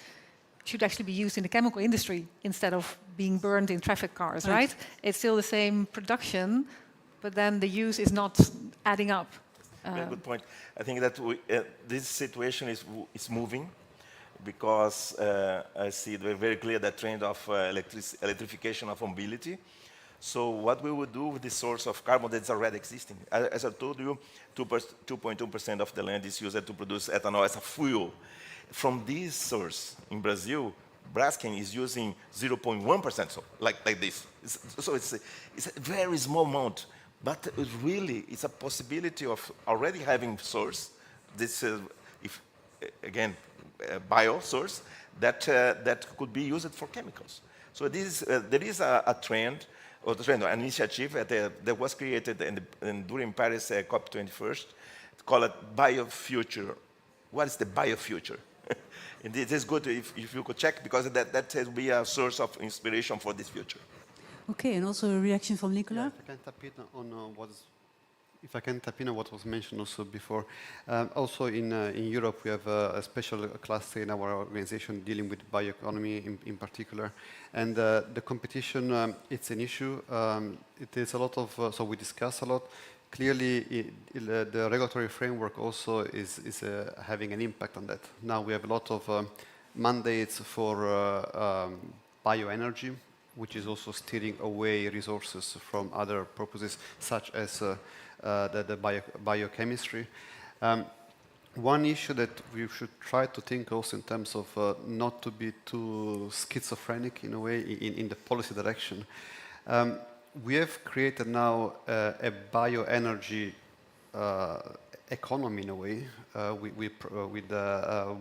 should actually be used in the chemical industry instead of being burned in traffic cars, right? It's still the same production, but then the use is not adding up. Very good point. I think that this situation is moving, because I see very clear that trend of electrification of mobility. So what we will do with the source of carbon that's already existing? As I told you, 2.2% of the land is used to produce ethanol as a fuel. From this source in Brazil, Braskem is using 0.1%, so like this. So it's a very small amount. But it's a possibility of already having source. This, bio source that could be used for chemicals. So there is a trend, an initiative that was created during Paris COP28, called BioFuture. What is the BioFuture? And it is good if you could check, because that will be a source of inspiration for this future. Okay, and also a reaction from Nicola. Yeah, if I can tap in on what was mentioned also before. Also in Europe, we have a special cluster in our organization dealing with bioeconomy in particular. And the competition, it's an issue. It is a lot of, so we discuss a lot. Clearly, the regulatory framework also is having an impact on that. Now we have a lot of mandates for bioenergy, which is also steering away resources from other purposes, such as biochemistry. One issue that we should try to think also in terms of not to be too schizophrenic in a way in the policy direction. We have created now a bioenergy economy in a way. With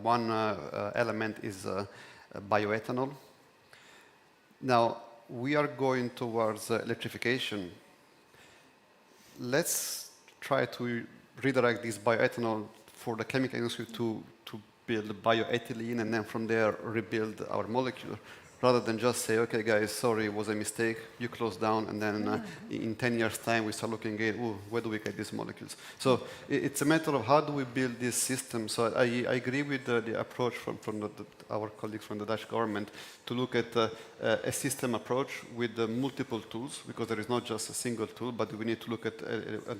one element is bioethanol. Now, we are going towards electrification. Let's try to redirect this bioethanol for the chemical industry to build bioethylene and then from there rebuild our molecule, rather than just say, okay guys, sorry, it was a mistake, you close down, and then in 10 years time we start looking at, where do we get these molecules? So it's a matter of how do we build this system. So I agree with the approach from our colleagues from the Dutch government to look at a system approach with multiple tools, because there is not just a single tool, but we need to look at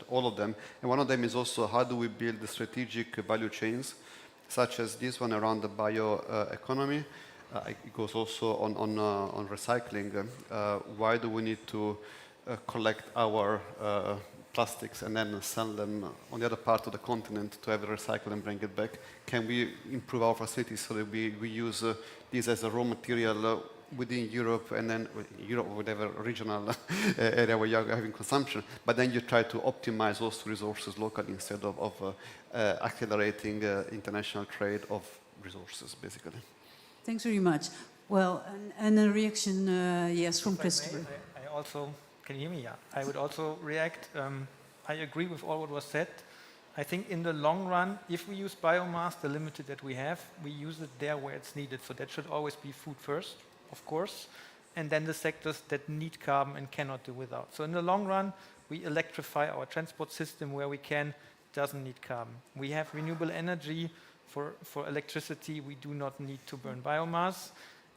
all of them. And one of them is also how do we build the strategic value chains, such as this one around the bioeconomy. It goes also on recycling. Why do we need to collect our plastics and then sell them on the other part of the continent to have it recycled and bring it back? Can we improve our facilities so that we use this as a raw material within Europe, and then Europe or whatever regional area where you're having consumption, but then you try to optimize those resources locally instead of accelerating international trade of resources, basically. Thanks very much. Well, and a reaction, yes, from Christopher. I also, can you hear me? Yeah. I would also react. I agree with all what was said. I think in the long run, if we use biomass, the limited that we have, we use it there where it's needed. So that should always be food first, of course, and then the sectors that need carbon and cannot do without. So in the long run, we electrify our transport system where we can, doesn't need carbon. We have renewable energy. For electricity, we do not need to burn biomass.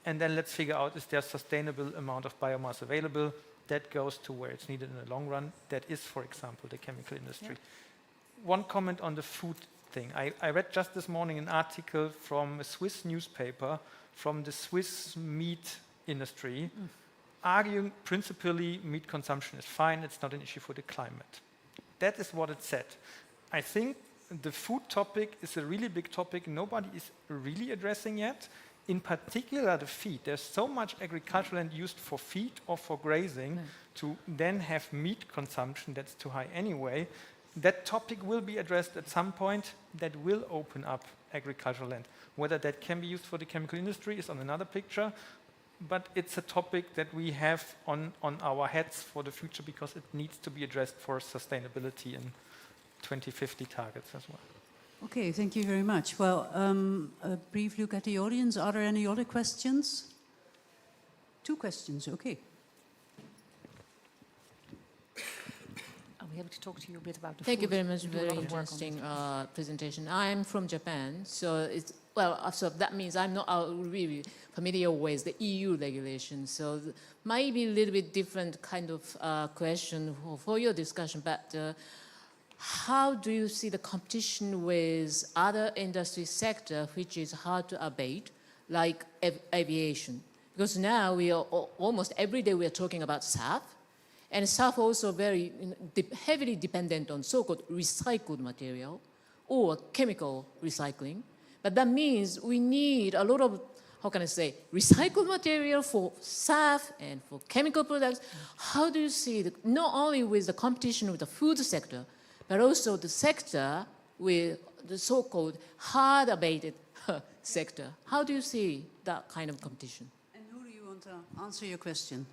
And then let's figure out, is there a sustainable amount of biomass available? That goes to where it's needed in the long run. That is, for example, the chemical industry. Yeah. One comment on the food thing. I read just this morning an article from a Swiss newspaper from the Swiss meat industry, arguing principally meat consumption is fine, it's not an issue for the climate. That is what it said. I think the food topic is a really big topic nobody is really addressing yet. In particular, the feed. There's so much agricultural land used for feed or for grazing to then have meat consumption that's too high anyway. That topic will be addressed at some point. That will open up agricultural land. Whether that can be used for the chemical industry is on another picture, but it's a topic that we have on our heads for the future because it needs to be addressed for sustainability and 2050 targets as well. Okay, thank you very much. Well, a brief look at the audience. Are there any other questions? 2 questions, okay. I'll be able to talk to you a bit about the Thank food. you very much. We do a Very lot of work on interesting it. presentation. I'm from Japan, so it's so that means I'm not really familiar with the EU regulations. So might be a little bit different kind of question for your discussion. But how do you see the competition with other industry sector which is hard to abate, like aviation? Because now we are almost every day we are talking about SAF, and SAF also very heavily dependent on so-called recycled material or chemical recycling. But that means we need a lot of, how can I say, recycled material for SAF and for chemical products. How do you see, not only with the competition with the food sector, but also the sector with the so-called hard abated sector? How do you see that kind of competition? And who do you want to answer your question?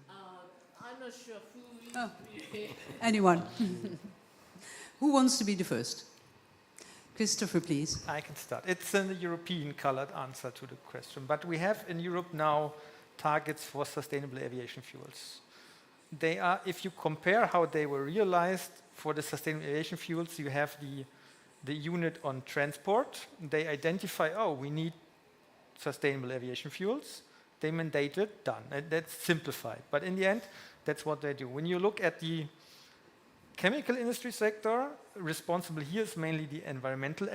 I'm not sure who. Oh. Anyone? Who wants to be the first? Christopher, please. I can start. It's a European colored answer to the question, but we have in Europe now targets for sustainable aviation fuels. They are, if you compare how they were realized for the sustainable aviation fuels, you have the unit on transport. They identify, oh, we need sustainable aviation fuels. They mandate it, done. That's simplified. But in the end, that's what they do. When you look at the Chemical industry sector, responsible here is mainly the environmental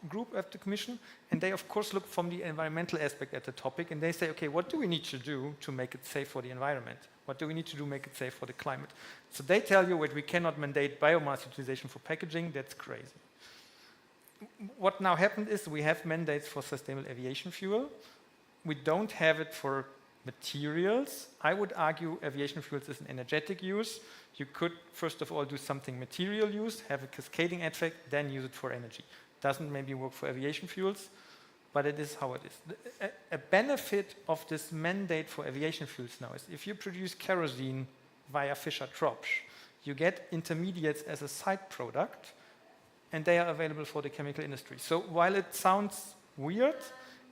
group at the Commission, and they of course look from the environmental aspect at the topic, and they say, okay, what do we need to do to make it safe for the environment? What do we need to do to make it safe for the climate? So they tell you that we cannot mandate biomass utilization for packaging, that's crazy. What now happened is we have mandates for sustainable aviation fuel. We don't have it for materials. I would argue aviation fuels is an energetic use. You could, first of all, do something material use, have a cascading effect, then use it for energy. Doesn't maybe work for aviation fuels, but it is how it is. A benefit of this mandate for aviation fuels now is if you produce kerosene via Fischer-Tropsch, you get intermediates as a side product, and they are available for the chemical industry. So while it sounds weird,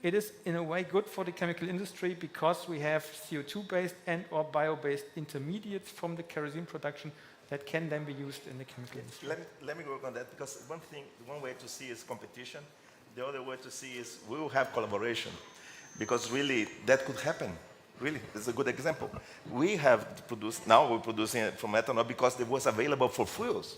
it is in a way good for the chemical industry because we have CO2-based and or bio-based intermediates from the kerosene production that can then be used in the chemical industry. Let me work on that because one way to see is competition. The other way to see is we will have collaboration because really that could happen. Really, it's a good example. We have produced, now we're producing it from ethanol because it was available for fuels.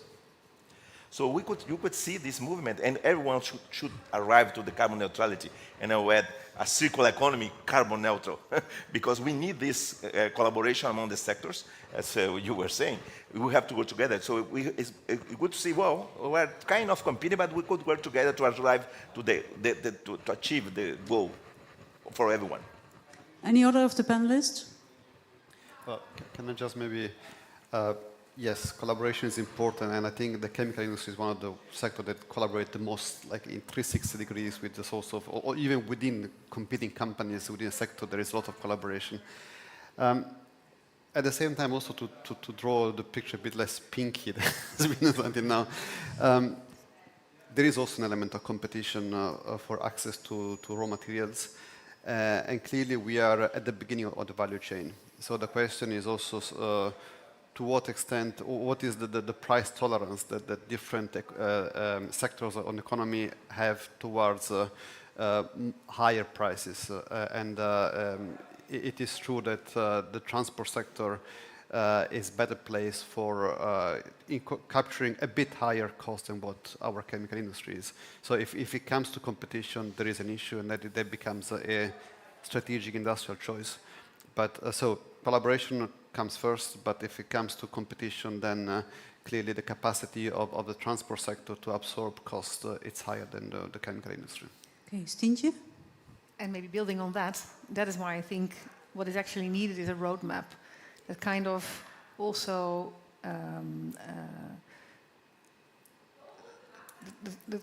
So you could see this movement, and everyone should arrive to the carbon neutrality, and add a circular economy, carbon neutral, because we need this collaboration among the sectors, as you were saying. We have to go together. So it's good to see, well, we're kind of competing, but we could work together to arrive to to achieve the goal for everyone. Any other of the panelists? Well, can I just maybe... yes, collaboration is important, and I think the chemical industry is one of the sectors that collaborate the most, like in 360 degrees with the source of, or even within competing companies within a sector, there is a lot of collaboration. At the same time, also to draw the picture a bit less pinky than has been until now, there is also an element of competition for access to raw materials, and clearly we are at the beginning of the value chain. So the question is also to what extent, what is the price tolerance that different sectors on the economy have towards higher prices. It is true that the transport sector is better placed for capturing a bit higher cost than what our chemical industry is. So if it comes to competition, there is an issue, and that becomes a strategic industrial choice. But so collaboration comes first, but if it comes to competition, then clearly the capacity of the transport sector to absorb cost, it's higher than the chemical industry. Okay, Stientje? And maybe building on that, that is why I think what is actually needed is a roadmap that kind of also that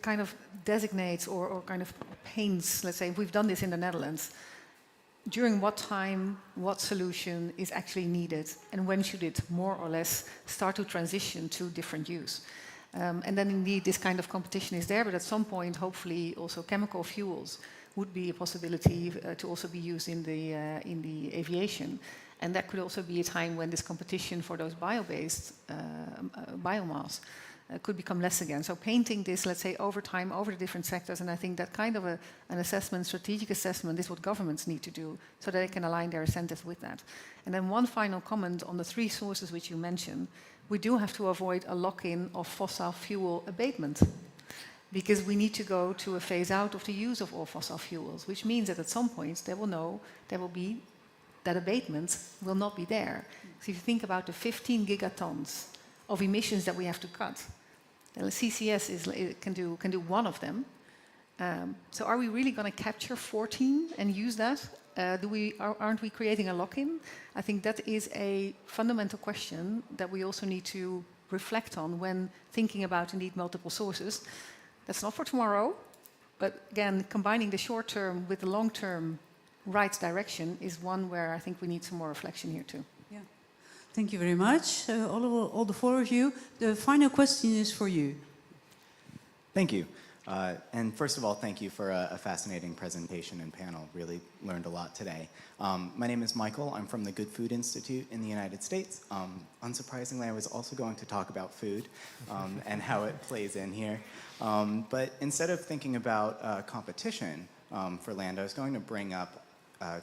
kind of designates or kind of paints, let's say, we've done this in the Netherlands, during what time, what solution is actually needed, and when should it more or less start to transition to different use. And then indeed this kind of competition is there, but at some point hopefully also chemical fuels would be a possibility to also be used in the aviation. And that could also be a time when this competition for those bio-based biomass could become less again. So painting this, let's say, over time, over the different sectors, and I think that kind of an assessment, strategic assessment, is what governments need to do so that they can align their incentives with that. And then one final comment on the three sources which you mentioned. We do have to avoid a lock-in of fossil fuel abatement, because we need to go to a phase out of the use of all fossil fuels, which means that at some point that abatement will not be there. So if you think about the 15 gigatons of emissions that we have to cut, the CCS can do one of them. So are we really going to capture 14 and use that? Aren't we creating a lock-in? I think that is a fundamental question that we also need to reflect on when thinking about indeed multiple sources. That's not for tomorrow, but again, combining the short term with the long term right direction is one where I think we need some more reflection here too. Yeah. Thank you very much, all the four of you. The final question is for you. Thank you. And first of all, thank you for a fascinating presentation and panel. Really learned a lot today. My name is Michael. I'm from the Good Food Institute in the United States. Unsurprisingly, I was also going to talk about food and how it plays in here. But instead of thinking about competition for land, I was going to bring up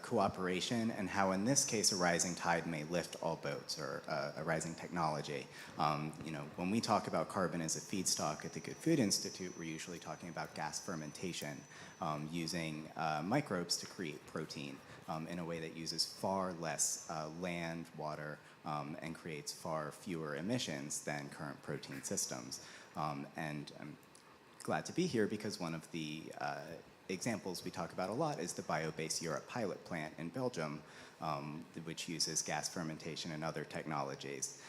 cooperation and how in this case a rising tide may lift all boats, or a rising technology. When we talk about carbon as a feedstock at the Good Food Institute, we're usually talking about gas fermentation, using microbes to create protein in a way that uses far less land, water, and creates far fewer emissions than current protein systems. And I'm glad to be here because one of the examples we talk about a lot is the Biobase Europe pilot plant in Belgium, which uses gas fermentation and other technologies.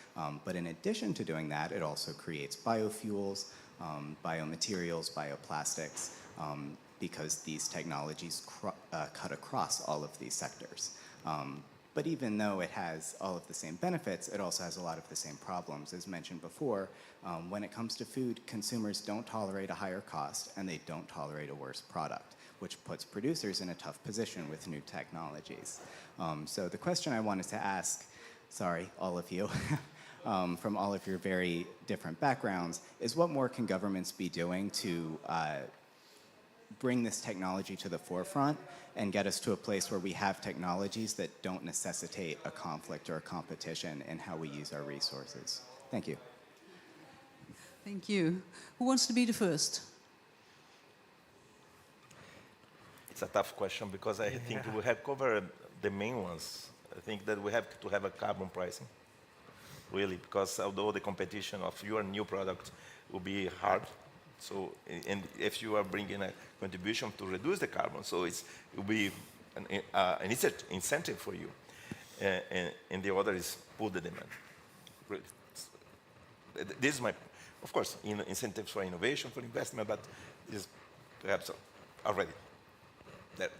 But in addition to doing that, it also creates biofuels, biomaterials, bioplastics, because these technologies cut across all of these sectors. But even though it has all of the same benefits, it also has a lot of the same problems. As mentioned before, when it comes to food, consumers don't tolerate a higher cost and they don't tolerate a worse product, which puts producers in a tough position with new technologies. So the question I wanted to ask, sorry, all of you, from all of your very different backgrounds, is what more can governments be doing to bring this technology to the forefront and get us to a place where we have technologies that don't necessitate a conflict or a competition in how we use our resources? Thank you. Thank you. Who wants to be the first? It's a tough question because I think we have covered the main ones. I think that we have to have a carbon pricing, really, because although the competition of your new product will be hard, so, and if you are bringing a contribution to reduce the carbon, so it will be an incentive for you. And the other is pull the demand. Really. This is my, of course, incentives for innovation, for investment, but this is perhaps already there.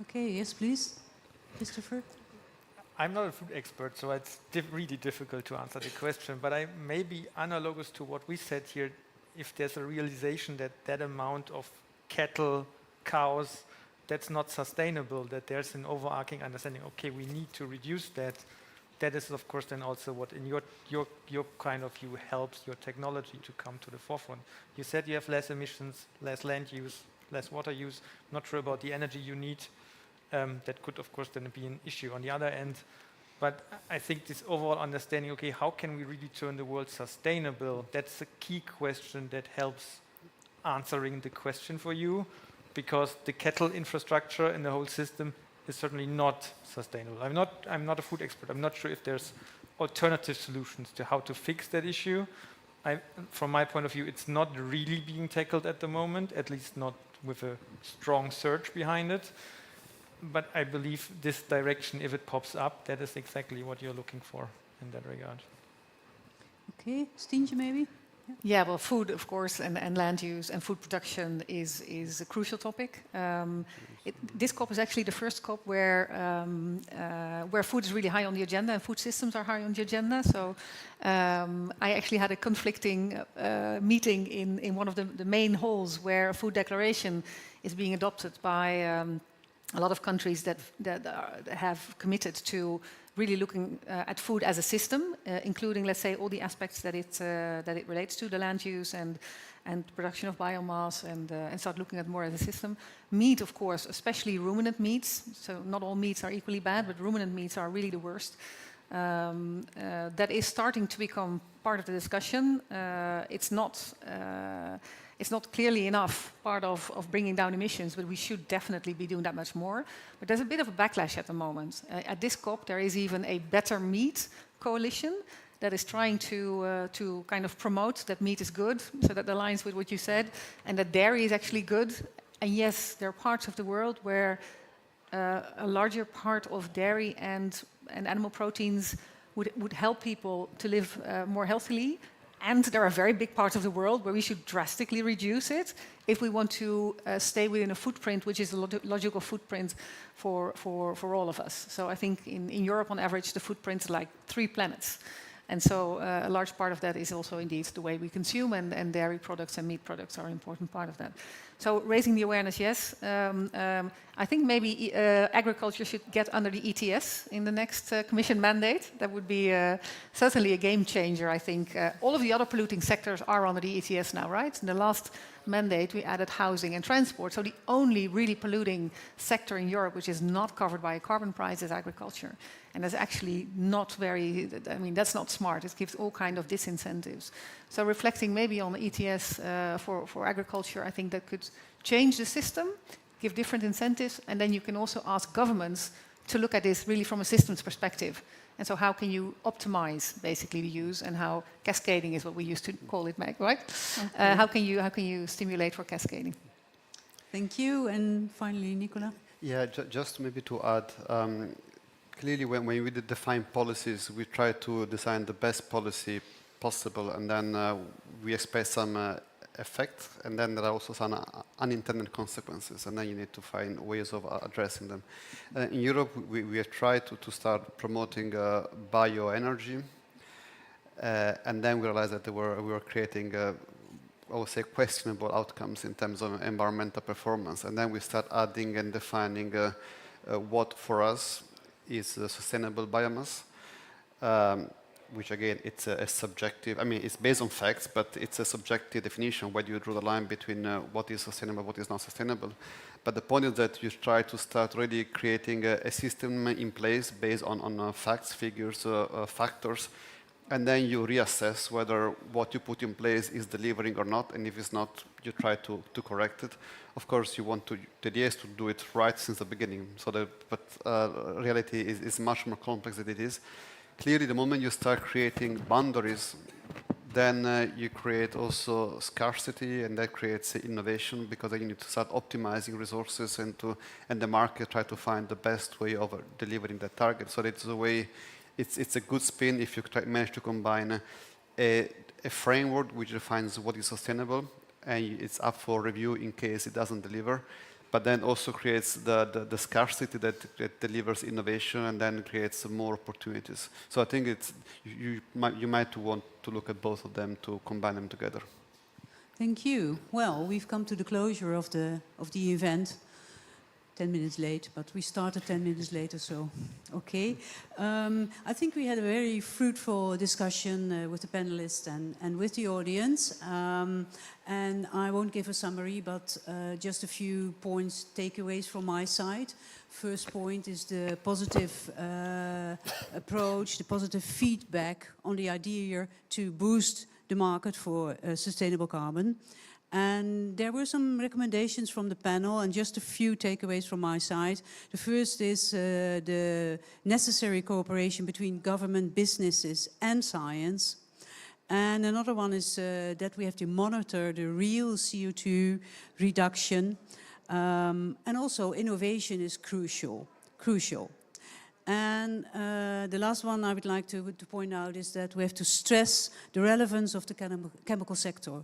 Okay, yes, please. Christopher? I'm not a food expert, so it's really difficult to answer the question, but I may be analogous to what we said here. If there's a realization that that amount of cattle, cows, that's not sustainable, that there's an overarching understanding, okay, we need to reduce that. That is, of course, then also what in your kind of view helps your technology to come to the forefront. You said you have less emissions, less land use, less water use. Not sure about the energy you need. That could, of course, then be an issue on the other end. But I think this overall understanding, okay, how can we really turn the world sustainable? That's a key question that helps answering the question for you, because the cattle infrastructure and the whole system is certainly not sustainable. I'm not a food expert. I'm not sure if there's alternative solutions to how to fix that issue. From my point of view, it's not really being tackled at the moment, at least not with a strong search behind it. But I believe this direction, if it pops up, that is exactly what you're looking for in that regard. Okay, Stientje maybe? Yeah, well, food, of course, and land use and food production is a crucial topic. This COP is actually the first COP where food is really high on the agenda and food systems are high on the agenda. So I actually had a conflicting meeting in one of the main halls where a food declaration is being adopted by a lot of countries that have committed to really looking at food as a system, including, let's say, all the aspects that it relates to, the land use and production of biomass, and start looking at more as a system. Meat, of course, especially ruminant meats. So not all meats are equally bad, but ruminant meats are really the worst. That is starting to become part of the discussion. It's not clearly enough part of bringing down emissions, but we should definitely be doing that much more. But there's a bit of a backlash at the moment. At this COP, there is even a Better Meat coalition that is trying to kind of promote that meat is good, so that aligns with what you said, and that dairy is actually good. And yes, there are parts of the world where a larger part of dairy and animal proteins would help people to live more healthily. And there are very big parts of the world where we should drastically reduce it if we want to stay within a footprint which is a logical footprint for all of us. So I think in Europe, on average, the footprint is like 3 planets. And so a large part of that is also indeed the way we consume, and dairy products and meat products are an important part of that. So raising the awareness, yes. I think maybe agriculture should get under the ETS in the next Commission mandate. That would be certainly a game changer, I think. All of the other polluting sectors are under the ETS now, right? In the last mandate, we added housing and transport. So the only really polluting sector in Europe which is not covered by a carbon price is agriculture. And that's actually not very, I mean, that's not smart. It gives all kind of disincentives. So reflecting maybe on the ETS for agriculture, I think that could change the system, give different incentives, and then you can also ask governments to look at this really from a systems perspective. And so how can you optimize basically the use, and how cascading is what we used to call it, Meg, right? Okay. How can you stimulate for cascading? Thank you. And finally, Nicola. Yeah, just maybe to add, clearly when we define policies, we try to design the best policy possible, and then we expect some effect, and then there are also some unintended consequences, and then you need to find ways of addressing them. In Europe, we have tried to start promoting bioenergy, and then we realized that we were creating, I would say, questionable outcomes in terms of environmental performance, and then we start adding and defining what for us is sustainable biomass. Which again, it's a subjective, I mean, it's based on facts, but it's a subjective definition. Where do you draw the line between what is sustainable, what is not sustainable? But the point is that you try to start really creating a system in place based on facts, figures, factors, and then you reassess whether what you put in place is delivering or not, and if it's not, you try to correct it. Of course, you want the idea is to do it right since the beginning, but reality is much more complex than it is. Clearly, the moment you start creating boundaries, then you create also scarcity, and that creates innovation, because then you need to start optimizing resources and the market try to find the best way of delivering that target. So it's a way, it's a good spin if you manage to combine a framework which defines what is sustainable, and it's up for review in case it doesn't deliver, but then also creates the scarcity that delivers innovation, and then creates more opportunities. So I think you might want to look at both of them to combine them together. Thank you. Well, we've come to the closure of the event. 10 minutes late, but we started 10 minutes later, so okay. I think we had a very fruitful discussion with the panelists and with the audience. And I won't give a summary, but just a few points, takeaways from my side. First point is the positive approach, the positive feedback on the idea to boost the market for sustainable carbon. And there were some recommendations from the panel, and just a few takeaways from my side. The first is the necessary cooperation between government, businesses and science. And another one is that we have to monitor the real CO2 reduction. And also innovation is crucial. And the last one I would like to point out is that we have to stress the relevance of the chemical sector.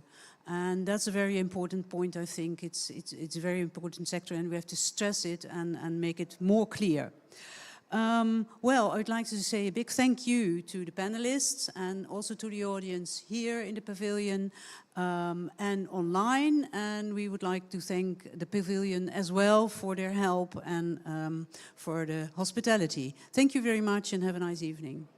And that's a very important point, I think. It's a very important sector, and we have to stress it and make it more clear. Well, I'd like to say a big thank you to the panelists and also to the audience here in the pavilion and online. And we would like to thank the pavilion as well for their help and for the hospitality. Thank you very much and have a nice evening.